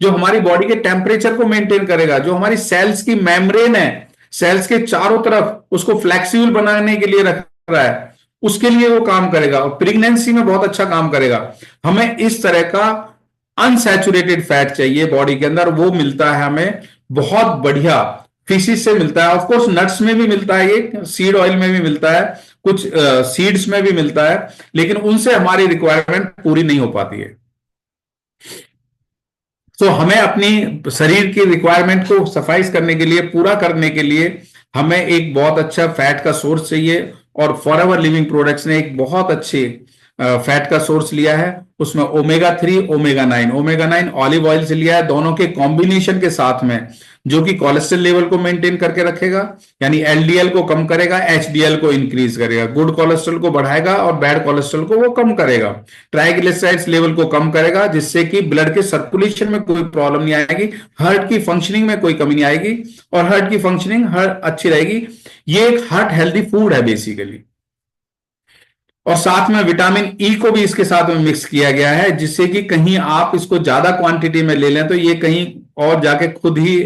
जो हमारी बॉडी के टेम्परेचर को मेंटेन करेगा, जो हमारी सेल्स की मेम्ब्रेन है, सेल्स के चारों तरफ उसको फ्लेक्सिबल बनाने के लिए रख रहा है, उसके लिए वो काम करेगा और प्रेगनेंसी में बहुत अच्छा काम करेगा। हमें इस तरह का अनसैचुरेटेड फैट चाहिए बॉडी के अंदर, वो मिलता है हमें बहुत बढ़िया फिशिस से मिलता है। ऑफ कोर्स नट्स में भी मिलता है, ये सीड ऑयल में भी मिलता है, कुछ सीड्स में भी मिलता है, लेकिन उनसे हमारी रिक्वायरमेंट पूरी नहीं हो पाती है। तो हमें अपनी शरीर की रिक्वायरमेंट को सफाइज करने के लिए, पूरा करने के लिए हमें एक बहुत अच्छा फैट का सोर्स चाहिए। और फॉरएवर लिविंग प्रोडक्ट्स ने एक बहुत अच्छे फैट का सोर्स लिया है, उसमें ओमेगा 3, ओमेगा 9 ऑलिव ऑयल से लिया है, दोनों के कॉम्बिनेशन के साथ में, जो कि कोलेस्ट्रॉल लेवल को मेंटेन करके रखेगा, यानी एलडीएल को कम करेगा, एचडीएल को इंक्रीज करेगा, गुड कोलेस्ट्रॉल को बढ़ाएगा और बैड कोलेस्ट्रॉल को वो कम करेगा, ट्राइग्लिसराइड्स लेवल को कम करेगा, जिससे कि ब्लड के सर्कुलेशन में कोई प्रॉब्लम नहीं आएगी, हार्ट की फंक्शनिंग में कोई कमी नहीं आएगी, और हार्ट की फंक्शनिंग अच्छी रहेगी। ये एक हार्ट हेल्दी फूड है बेसिकली। और साथ में विटामिन ई को भी इसके साथ में मिक्स किया गया है, जिससे कि कहीं आप इसको ज्यादा क्वांटिटी में ले लें तो ये कहीं और जाके खुद ही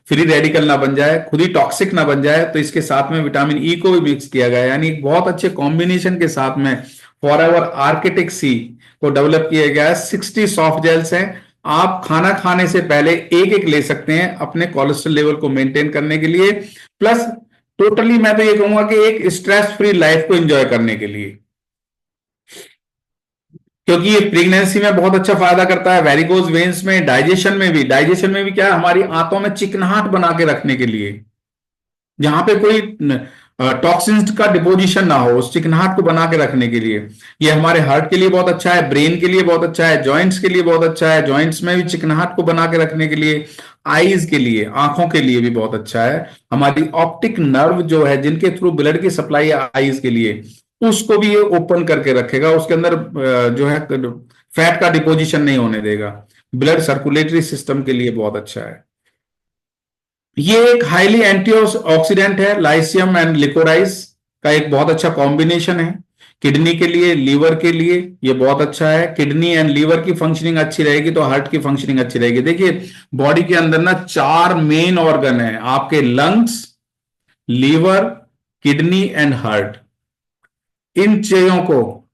फ्री रेडिकल ना बन जाए, खुद ही टॉक्सिक ना बन जाए। तो इसके साथ में विटामिन ई को भी मिक्स किया गया है, यानी एक बहुत अच्छे कॉम्बिनेशन के साथ में फॉरएवर आर्किटिक सी को डेवलप किया गया है। 60 सॉफ्ट जेल्स हैं, आप खाना खाने से पहले एक एक ले सकते हैं अपने कोलेस्ट्रॉल लेवल को मेंटेन करने के लिए, प्लस टोटली मैं तो ये कहूंगा कि एक स्ट्रेस फ्री लाइफ को एंजॉय करने के लिए, क्योंकि ये प्रेगनेंसी में बहुत अच्छा फायदा करता है, वेरिकोज वेन्स में, डाइजेशन में भी क्या है, हमारी आंतों में चिकनाहट बना के रखने के लिए, जहां पे कोई टॉक्सिन्स का डिपोजिशन ना हो, उस चिकनाहट को बना के रखने के लिए ये हमारे हार्ट के लिए बहुत अच्छा है, ब्रेन के लिए बहुत अच्छा है, जॉइंट्स के लिए बहुत अच्छा है, जॉइंट्स में भी चिकनाहट को बना के रखने के लिए, आईज के लिए, आंखों के लिए भी बहुत अच्छा है, हमारी ऑप्टिक नर्व जो है जिनके थ्रू ब्लड की सप्लाई है आईज के लिए, उसको भी ये ओपन करके रखेगा, उसके अंदर जो है फैट का डिपोजिशन नहीं होने देगा, ब्लड सर्कुलेटरी सिस्टम के लिए बहुत अच्छा है। ये एक हाईली एंटीऑक्सीडेंट है, लाइसियम एंड लिकोराइज का एक बहुत अच्छा कॉम्बिनेशन है, किडनी के लिए, लीवर के लिए ये बहुत अच्छा है। किडनी एंड लीवर की फंक्शनिंग अच्छी रहेगी तो हार्ट की फंक्शनिंग अच्छी रहेगी। देखिए बॉडी के अंदर ना 4 मेन ऑर्गन है आपके, lungs, liver, kidney and heart. इन चीजों को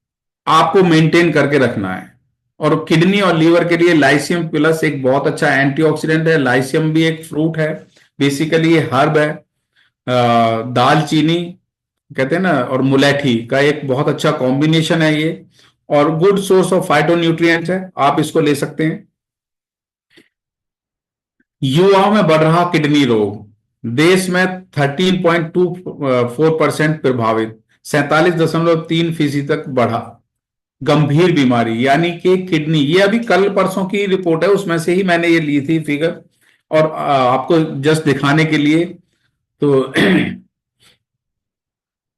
आपको मेंटेन करके रखना है। और किडनी और लीवर के लिए लाइसियम प्लस एक बहुत अच्छा एंटीऑक्सीडेंट है। लाइसियम भी एक फ्रूट है, बेसिकली ये हर्ब है, दालचीनी कहते हैं ना, और मुलेठी का एक बहुत अच्छा कॉम्बिनेशन है ये, और गुड सोर्स ऑफ फाइटोन्यूट्रिएंट्स है, आप इसको ले सकते हैं। युवाओं में बढ़ रहा किडनी रोग, देश में 13.24% प्रभावित, 47.3% तक बढ़ा, गंभीर बीमारी यानी कि किडनी। ये अभी कल परसों की रिपोर्ट है, उसमें से ही मैंने ये ली थी फिगर, और आपको जस्ट दिखाने के लिए। तो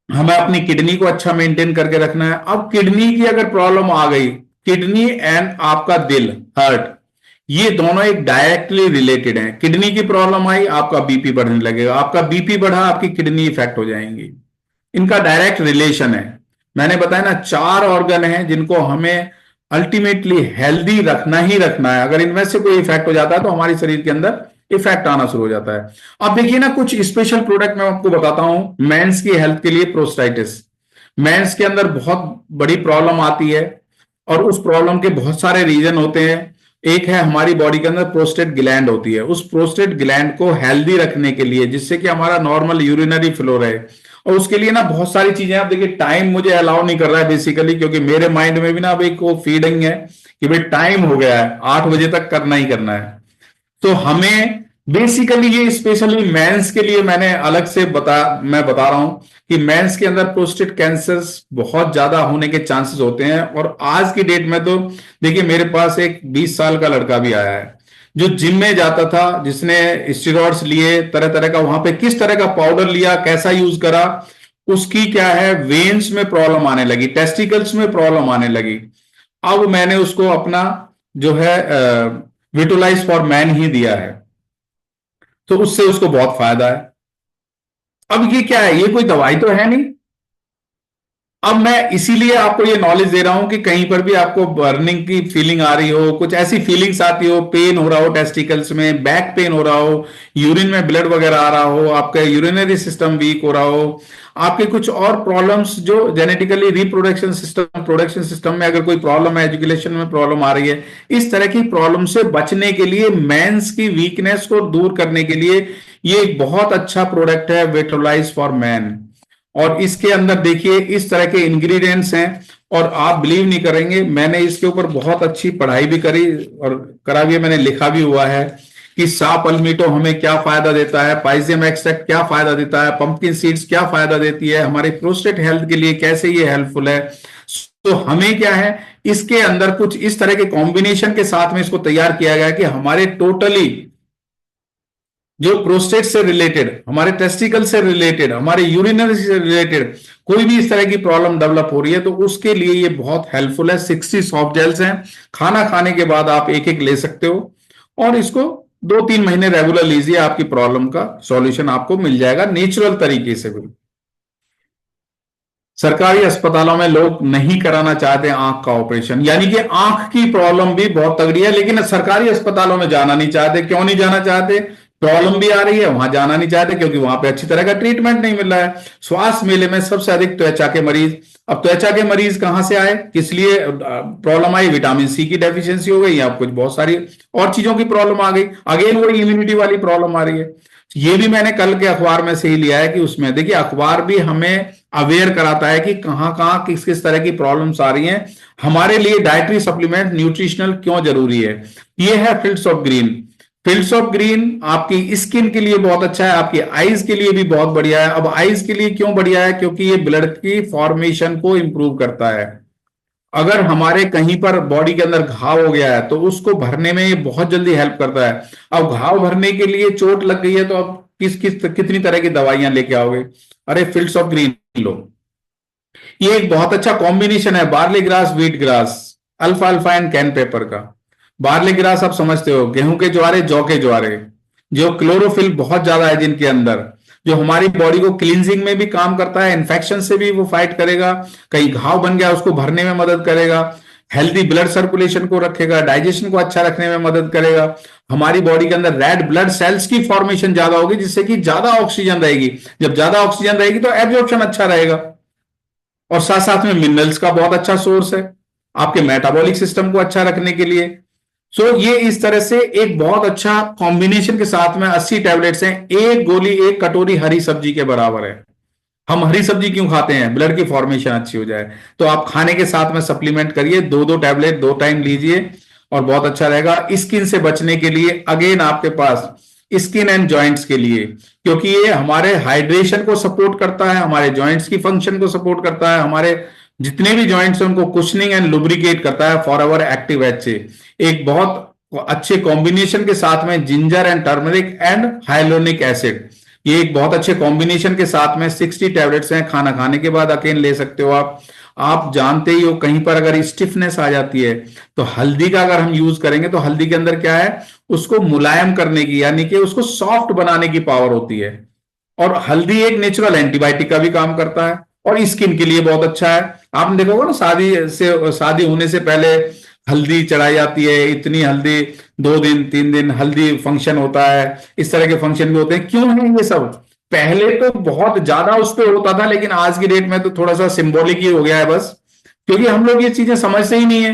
हमें अपनी किडनी को अच्छा मेंटेन करके रखना है। अब किडनी की अगर प्रॉब्लम आ गई, किडनी एंड आपका दिल, हार्ट, ये दोनों एक डायरेक्टली रिलेटेड हैं। किडनी की प्रॉब्लम आई, आपका बीपी बढ़ने लगेगा, आपका बीपी बढ़ा, आपकी किडनी इफेक्ट हो जाएंगी। इनका डायरेक्ट रिलेशन है। मैंने बताया ना 4 ऑर्गन हैं जिनको हमें अल्टीमेटली हेल्दी रखना ही रखना है। अगर इनमें से कोई इफेक्ट हो जाता है तो हमारे शरीर के अंदर इफेक्ट आना शुरू हो जाता है। अब देखिए ना कुछ स्पेशल प्रोडक्ट मैं आपको बताता हूं मेंस की हेल्थ के लिए। प्रोस्टाइटिस, मेंस के अंदर बहुत बड़ी प्रॉब्लम आती है और उस प्रॉब्लम के बहुत सारे रीजन होते हैं। एक है हमारी बॉडी के अंदर प्रोस्टेट ग्लैंड होती है, उस प्रोस्टेट ग्लैंड को हेल्दी रखने के लिए, जिससे कि हमारा नॉर्मल यूरिनरी फ्लो रहे, और उसके लिए ना बहुत सारी चीजें, आप देखिए टाइम मुझे अलाउ नहीं कर रहा है बेसिकली, क्योंकि मेरे माइंड में भी ना अब एक वो फीडिंग है कि भाई टाइम हो गया है, 8 बजे तक करना ही करना है। तो हमें बेसिकली ये स्पेशली मेंस के लिए मैंने अलग से मैं बता रहा हूं कि मेंस के अंदर प्रोस्टेट कैंसर्स बहुत ज्यादा होने के चांसेस होते हैं। और आज की डेट में तो देखिए, मेरे पास एक 20 साल का लड़का भी आया है जो जिम में जाता था, जिसने स्टेरॉइड्स लिए, तरह तरह का, वहां पे किस तरह का पाउडर लिया, कैसा यूज करा, उसकी क्या है, वेन्स में प्रॉब्लम आने लगी, टेस्टिकल्स में प्रॉब्लम आने लगी। अब मैंने उसको अपना जो है विटोलाइज फॉर मैन ही दिया है, तो उससे उसको बहुत फायदा है। अब ये क्या है, ये कोई दवाई तो है नहीं। अब मैं इसीलिए आपको ये नॉलेज दे रहा हूं कि कहीं पर भी आपको बर्निंग की फीलिंग आ रही हो, कुछ ऐसी फीलिंग्स आती हो, पेन हो रहा हो टेस्टिकल्स में, बैक पेन हो रहा हो, यूरिन में ब्लड वगैरह आ रहा हो, आपका यूरिनरी सिस्टम वीक हो रहा हो, आपके कुछ और प्रॉब्लम्स जो genetically reproduction system, production system में अगर कोई प्रॉब्लम है, एजुकेशन में प्रॉब्लम आ रही है, इस तरह की प्रॉब्लम से बचने के लिए, मेंस की वीकनेस को दूर करने के लिए ये एक बहुत अच्छा प्रोडक्ट है, वेटोलाइज फॉर मैन। और इसके अंदर देखिए इस तरह के इंग्रेडिएंट्स हैं, और आप बिलीव नहीं करेंगे, मैंने इसके ऊपर बहुत अच्छी पढ़ाई भी करी और करा भी है, मैंने लिखा भी हुआ है कि साप अल्मीटो हमें क्या फायदा देता है, पाइजियम एक्सट्रैक्ट क्या फायदा देता है, पंपकिन सीड्स क्या फायदा देती है, हमारे प्रोस्टेट हेल्थ के लिए कैसे ये हेल्पफुल है। तो हमें क्या है, इसके अंदर कुछ इस तरह के कॉम्बिनेशन के साथ में इसको तैयार किया गया कि हमारे टोटली जो प्रोस्टेट से रिलेटेड, हमारे टेस्टिकल से रिलेटेड, हमारे यूरिनरी से रिलेटेड कोई भी इस तरह की प्रॉब्लम डेवलप हो रही है तो उसके लिए ये बहुत हेल्पफुल है। 60 सॉफ्ट जेल्स हैं, खाना खाने के बाद आप एक एक ले सकते हो, और इसको 2-3 महीने रेगुलर लीजिए, आपकी प्रॉब्लम का सॉल्यूशन आपको मिल जाएगा नेचुरल तरीके से भी। सरकारी अस्पतालों में लोग नहीं कराना चाहते आंख का ऑपरेशन, यानी कि आंख की प्रॉब्लम भी बहुत तगड़ी है, लेकिन सरकारी अस्पतालों में जाना नहीं चाहते। क्यों नहीं जाना चाहते? प्रॉब्लम भी आ रही है, वहां जाना नहीं चाहते क्योंकि वहां पे अच्छी तरह का ट्रीटमेंट नहीं मिल रहा है। स्वास्थ्य मेले में सबसे अधिक त्वचा के मरीज। अब त्वचा के मरीज कहां से आए, किस लिए प्रॉब्लम आई? विटामिन सी की डेफिशिएंसी हो गई, या कुछ बहुत सारी और चीजों की प्रॉब्लम आ गई, अगेन वही इम्यूनिटी वाली प्रॉब्लम आ रही है। ये भी मैंने कल के अखबार में से ही लिया है कि उसमें देखिए, अखबार भी हमें अवेयर कराता है कि कहां कहां किस किस तरह की प्रॉब्लम्स आ रही हैं, हमारे लिए डाइटरी सप्लीमेंट न्यूट्रिशनल क्यों जरूरी है। ये है fields of green. Fields of green आपकी स्किन के लिए बहुत अच्छा है, आपकी आईज के लिए भी बहुत बढ़िया है। अब आईज के लिए क्यों बढ़िया है? क्योंकि ये ब्लड की फॉर्मेशन को इंप्रूव करता है। अगर हमारे कहीं पर बॉडी के अंदर घाव हो गया है तो उसको भरने में ये बहुत जल्दी हेल्प करता है। अब घाव भरने के लिए चोट लग गई है तो अब कितनी तरह की दवाइयां लेके आओगे? अरे फील्ड्स ऑफ ग्रीन लो। ये एक बहुत अच्छा कॉम्बिनेशन है barley grass, wheat grass, alpha alpha and can paper का। बार्ली ग्रास आप समझते हो, गेहूं के ज्वारे, जौ के ज्वारे, जो क्लोरोफिल बहुत ज्यादा है जिनके अंदर, जो हमारी बॉडी को क्लींजिंग में भी काम करता है, इन्फेक्शन से भी वो फाइट करेगा, कहीं घाव बन गया उसको भरने में मदद करेगा, हेल्दी ब्लड सर्कुलेशन को रखेगा, डाइजेशन को अच्छा रखने में मदद करेगा, हमारी बॉडी के अंदर रेड ब्लड सेल्स की फॉर्मेशन ज्यादा होगी जिससे कि ज्यादा ऑक्सीजन रहेगी। जब ज्यादा ऑक्सीजन रहेगी तो एब्जॉर्प्शन अच्छा रहेगा, और साथ साथ में मिनरल्स का बहुत अच्छा सोर्स है आपके मेटाबॉलिक सिस्टम को अच्छा रखने के लिए। सो ये इस तरह से एक बहुत अच्छा कॉम्बिनेशन के साथ में 80 टैबलेट्स हैं। एक गोली एक कटोरी हरी सब्जी के बराबर है। हम हरी सब्जी क्यों खाते हैं? ब्लड की फॉर्मेशन अच्छी हो जाए। तो आप खाने के साथ में सप्लीमेंट करिए, 2-2 टैबलेट 2 टाइम लीजिए और बहुत अच्छा रहेगा। स्किन से बचने के लिए अगेन आपके पास स्किन एंड जॉइंट्स के लिए, क्योंकि ये हमारे हाइड्रेशन को सपोर्ट करता है, हमारे जॉइंट्स की फंक्शन को सपोर्ट करता है, हमारे जितने भी जॉइंट्स हैं उनको कुशनिंग एंड लुब्रिकेट करता है। फॉरएवर एक्टिव एच से एक बहुत अच्छे कॉम्बिनेशन के साथ में ginger and turmeric and hyaluronic acid, ये एक बहुत अच्छे कॉम्बिनेशन के साथ में 60 टैबलेट्स हैं। खाना खाने के बाद अकेले ले सकते हो आप जानते ही हो कहीं पर अगर स्टिफनेस आ जाती है तो हल्दी का अगर हम यूज करेंगे तो हल्दी के अंदर क्या है, उसको मुलायम करने की, यानी कि उसको सॉफ्ट बनाने की पावर होती है। और हल्दी एक नेचुरल एंटीबायोटिक का भी काम करता है और स्किन के लिए बहुत अच्छा है। आपने देखा होगा ना, शादी होने से पहले हल्दी चढ़ाई जाती है, इतनी हल्दी, 2 दिन 3 दिन हल्दी फंक्शन होता है, इस तरह के फंक्शन भी होते हैं। क्यों है ये सब? पहले तो बहुत ज्यादा उस पर होता था, लेकिन आज की डेट में तो थोड़ा सा सिंबॉलिक ही हो गया है बस, क्योंकि हम लोग ये चीजें समझते ही नहीं है।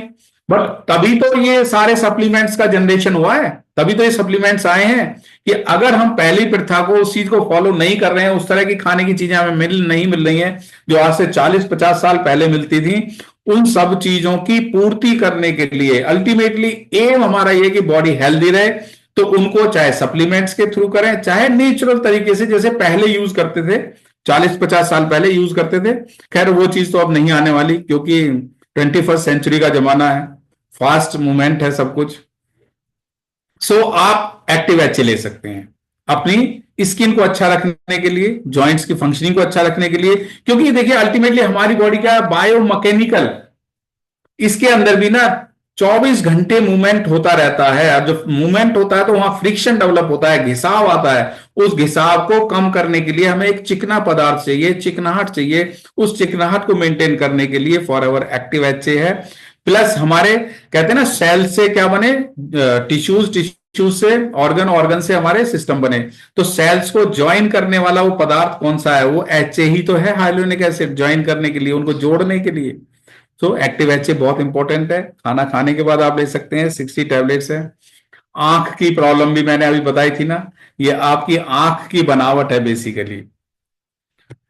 बट तभी तो ये सारे सप्लीमेंट्स का जनरेशन हुआ है, तभी तो ये सप्लीमेंट्स आए हैं कि अगर हम पहली प्रथा को, उस चीज को फॉलो नहीं कर रहे हैं, उस तरह की खाने की चीजें हमें नहीं मिल रही हैं जो आज से 40-50 साल पहले मिलती थी, उन सब चीजों की पूर्ति करने के लिए अल्टीमेटली एम हमारा ये कि बॉडी हेल्दी रहे, तो उनको चाहे सप्लीमेंट्स के थ्रू करें, चाहे नेचुरल तरीके से जैसे पहले यूज करते थे, 40-50 साल पहले यूज करते थे। खैर वो चीज तो अब नहीं आने वाली, क्योंकि 21st सेंचुरी का जमाना है, फास्ट मूवमेंट है सब कुछ। सो आप एक्टिव एच ले सकते हैं अपनी स्किन को अच्छा रखने के लिए, जॉइंट्स की फंक्शनिंग को अच्छा रखने के लिए, क्योंकि देखिए अल्टीमेटली हमारी बॉडी क्या है, बायोमैकेनिकल, इसके अंदर भी ना 24 घंटे मूवमेंट होता रहता है। अब जब मूवमेंट होता है तो वहां फ्रिक्शन डेवलप होता है, घिसाव आता है। उस घिसाव को कम करने के लिए हमें एक चिकना पदार्थ चाहिए, चिकनाहट चाहिए। उस चिकनाहट को मेंटेन करने के लिए फॉरएवर एक्टिव एच है। प्लस हमारे कहते हैं ना सेल से क्या बने, टिश्यूज, टिश्यूज से ऑर्गन, ऑर्गन से हमारे सिस्टम बने। तो सेल्स को ज्वाइन करने वाला वो पदार्थ कौन सा है, वो एच ही तो है, हाइलोनिक एसिड, ज्वाइन करने के लिए, उनको जोड़ने के लिए। तो एक्टिव एच बहुत इंपॉर्टेंट है। खाना खाने के बाद आप ले सकते हैं, 60 टैबलेट्स है। आंख की प्रॉब्लम भी मैंने अभी बताई थी ना, ये आपकी आंख की बनावट है बेसिकली।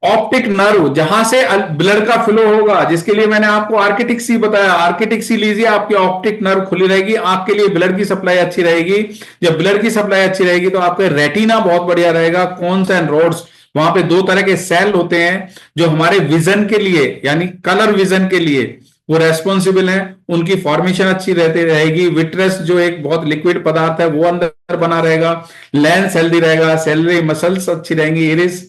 ऑप्टिक नर्व, जहां से ब्लड का फ्लो होगा, जिसके लिए मैंने आपको आर्किटिक सी बताया, आर्किटिक सी लीजिए, आपकी ऑप्टिक नर्व खुली रहेगी, आंख के लिए ब्लड की सप्लाई अच्छी रहेगी। जब ब्लड की सप्लाई अच्छी रहेगी तो आपका रेटिना बहुत बढ़िया रहेगा, कोन्स एंड रोड्स, वहां पे 2 तरह के सेल होते हैं जो हमारे विजन के लिए, यानी कलर विजन के लिए वो रेस्पॉन्सिबल है, उनकी फॉर्मेशन अच्छी रहती रहेगी। विट्रेस जो एक बहुत लिक्विड पदार्थ है वो अंदर बना रहेगा, लेंस हेल्दी रहेगा, सेलरी मसल्स अच्छी रहेंगी, इरिस,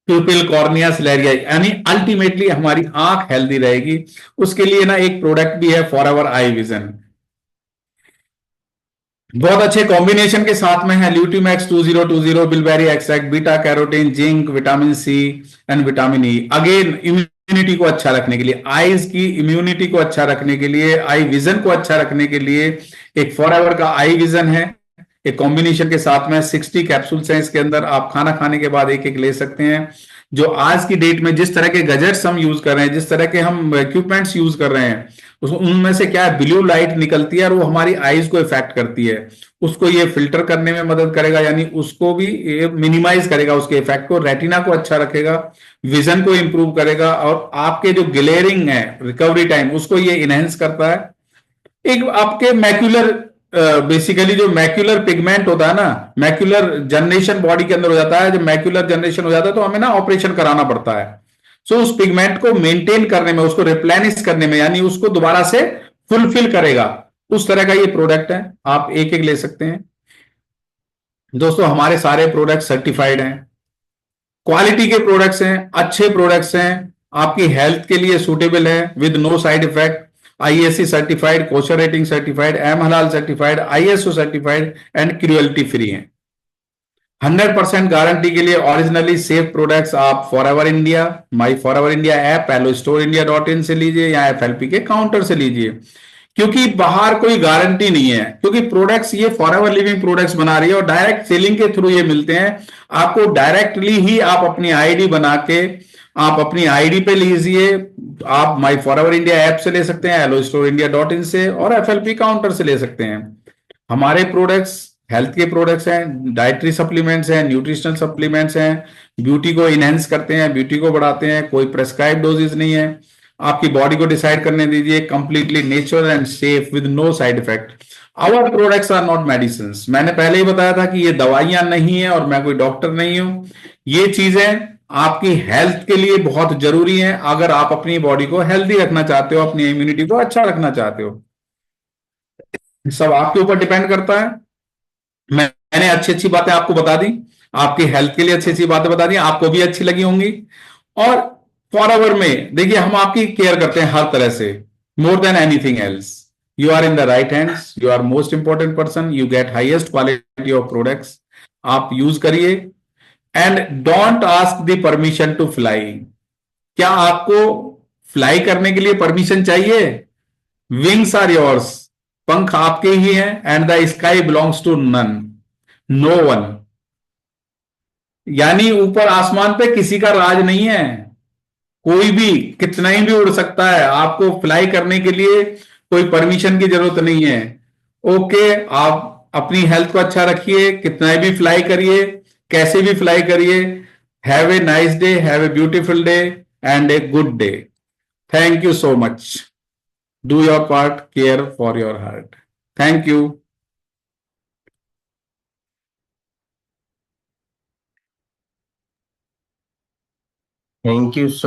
प्यूपिल, कॉर्निया, सिलेरिया, यानी अल्टीमेटली हमारी आंख हेल्दी रहेगी। उसके लिए ना एक प्रोडक्ट भी है फॉरएवर आई विजन, बहुत अच्छे कॉम्बिनेशन के साथ में है। Lutimax 2020, bilberry extract, beta carotene, zinc, vitamin C and vitamin E. Again immunity को अच्छा रखने के लिए, आईज की इम्यूनिटी को अच्छा रखने के लिए, आई विजन को अच्छा रखने के लिए एक फॉरएवर का आई विजन है। एक कॉम्बिनेशन के साथ में 60 कैप्सूल्स हैं इसके अंदर, आप खाना खाने के बाद एक एक ले सकते हैं। जो आज की डेट में जिस तरह के गैजेट्स हम यूज कर रहे हैं, जिस तरह के हम इक्विपमेंट्स यूज कर रहे हैं, उनमें से क्या है, ब्लू लाइट निकलती है और वो हमारी आईज को इफेक्ट करती है। उसको ये फिल्टर करने में मदद करेगा, यानी उसको भी मिनिमाइज करेगा, उसके इफेक्ट को, रेटिना को अच्छा रखेगा, विजन को इंप्रूव करेगा, और आपके जो ग्लेयरिंग है, रिकवरी टाइम, उसको ये इनहेंस करता है। एक आपके मैक्यूलर, बेसिकली जो मैक्यूलर पिगमेंट होता है ना, मैक्यूलर जनरेशन बॉडी के अंदर हो जाता है। जब मैक्यूलर जनरेशन हो जाता है तो हमें ना ऑपरेशन कराना पड़ता है। सो उस पिगमेंट को मेंटेन करने में, उसको रिप्लेनिश करने में, यानी उसको दोबारा से फुलफिल करेगा, उस तरह का ये प्रोडक्ट है। आप एक एक ले सकते हैं। दोस्तों हमारे सारे प्रोडक्ट सर्टिफाइड हैं, क्वालिटी के प्रोडक्ट्स हैं, अच्छे प्रोडक्ट्स हैं, आपकी हेल्थ के लिए सूटेबल है, with no side effect, ISC certified, kosher rating certified, M halal certified, ISO certified and cruelty free हैं। 100% गारंटी के लिए ओरिजिनली सेफ प्रोडक्ट्स आप Forever India, my Forever India app, PalloStoreIndia.in से लीजिए या एफएलपी के काउंटर से लीजिए, क्योंकि बाहर कोई गारंटी नहीं है। क्योंकि प्रोडक्ट्स ये फॉरएवर लिविंग प्रोडक्ट्स बना रही है और डायरेक्ट सेलिंग के थ्रू ये मिलते हैं आपको। डायरेक्टली ही आप अपनी आईडी बना के आप अपनी आईडी पे लीजिए। आप माई फॉरएवर इंडिया ऐप से ले सकते हैं, PalloStoreIndia.in से, और एफएलपी काउंटर से ले सकते हैं। हमारे प्रोडक्ट्स हेल्थ के प्रोडक्ट्स हैं, डाइटरी सप्लीमेंट्स हैं, न्यूट्रिशनल सप्लीमेंट्स हैं, ब्यूटी को इनहेंस करते हैं, ब्यूटी को बढ़ाते हैं, कोई प्रेस्क्राइब डोजेस नहीं है। आपकी बॉडी को डिसाइड करने दीजिए, completely natural and safe with no side effect. Our products are not medicine. मैंने पहले ही बताया था कि ये दवाइयां नहीं है और मैं कोई डॉक्टर नहीं हूं। ये चीजें आपकी हेल्थ के लिए बहुत जरूरी है। अगर आप अपनी बॉडी को हेल्दी रखना चाहते हो, अपनी इम्यूनिटी को अच्छा रखना चाहते हो, सब आपके ऊपर डिपेंड करता है। मैंने अच्छी अच्छी बातें आपको बता दी, आपकी हेल्थ के लिए अच्छी अच्छी बातें बता दी, आपको भी अच्छी लगी होंगी। और फॉरएवर में देखिए हम आपकी केयर करते हैं हर तरह से, more than anything else. You are in the right hands, you are most important person, you get highest quality of products. आप यूज करिए and don't ask the permission to fly. क्या आपको फ्लाई करने के लिए परमिशन चाहिए? विंग्स आर योर्स, पंख आपके ही हैं, and the sky belongs to none, no one. यानी ऊपर आसमान पे किसी का राज नहीं है, कोई भी कितना ही भी उड़ सकता है। आपको फ्लाई करने के लिए कोई परमिशन की जरूरत नहीं है। ओके, आप अपनी हेल्थ को अच्छा रखिए, कितना भी फ्लाई करिए, कैसे भी फ्लाई करिए। Have a nice day, have a beautiful day and a good day. Thank you so much. Do your part, care for your heart. Thank you. Thank you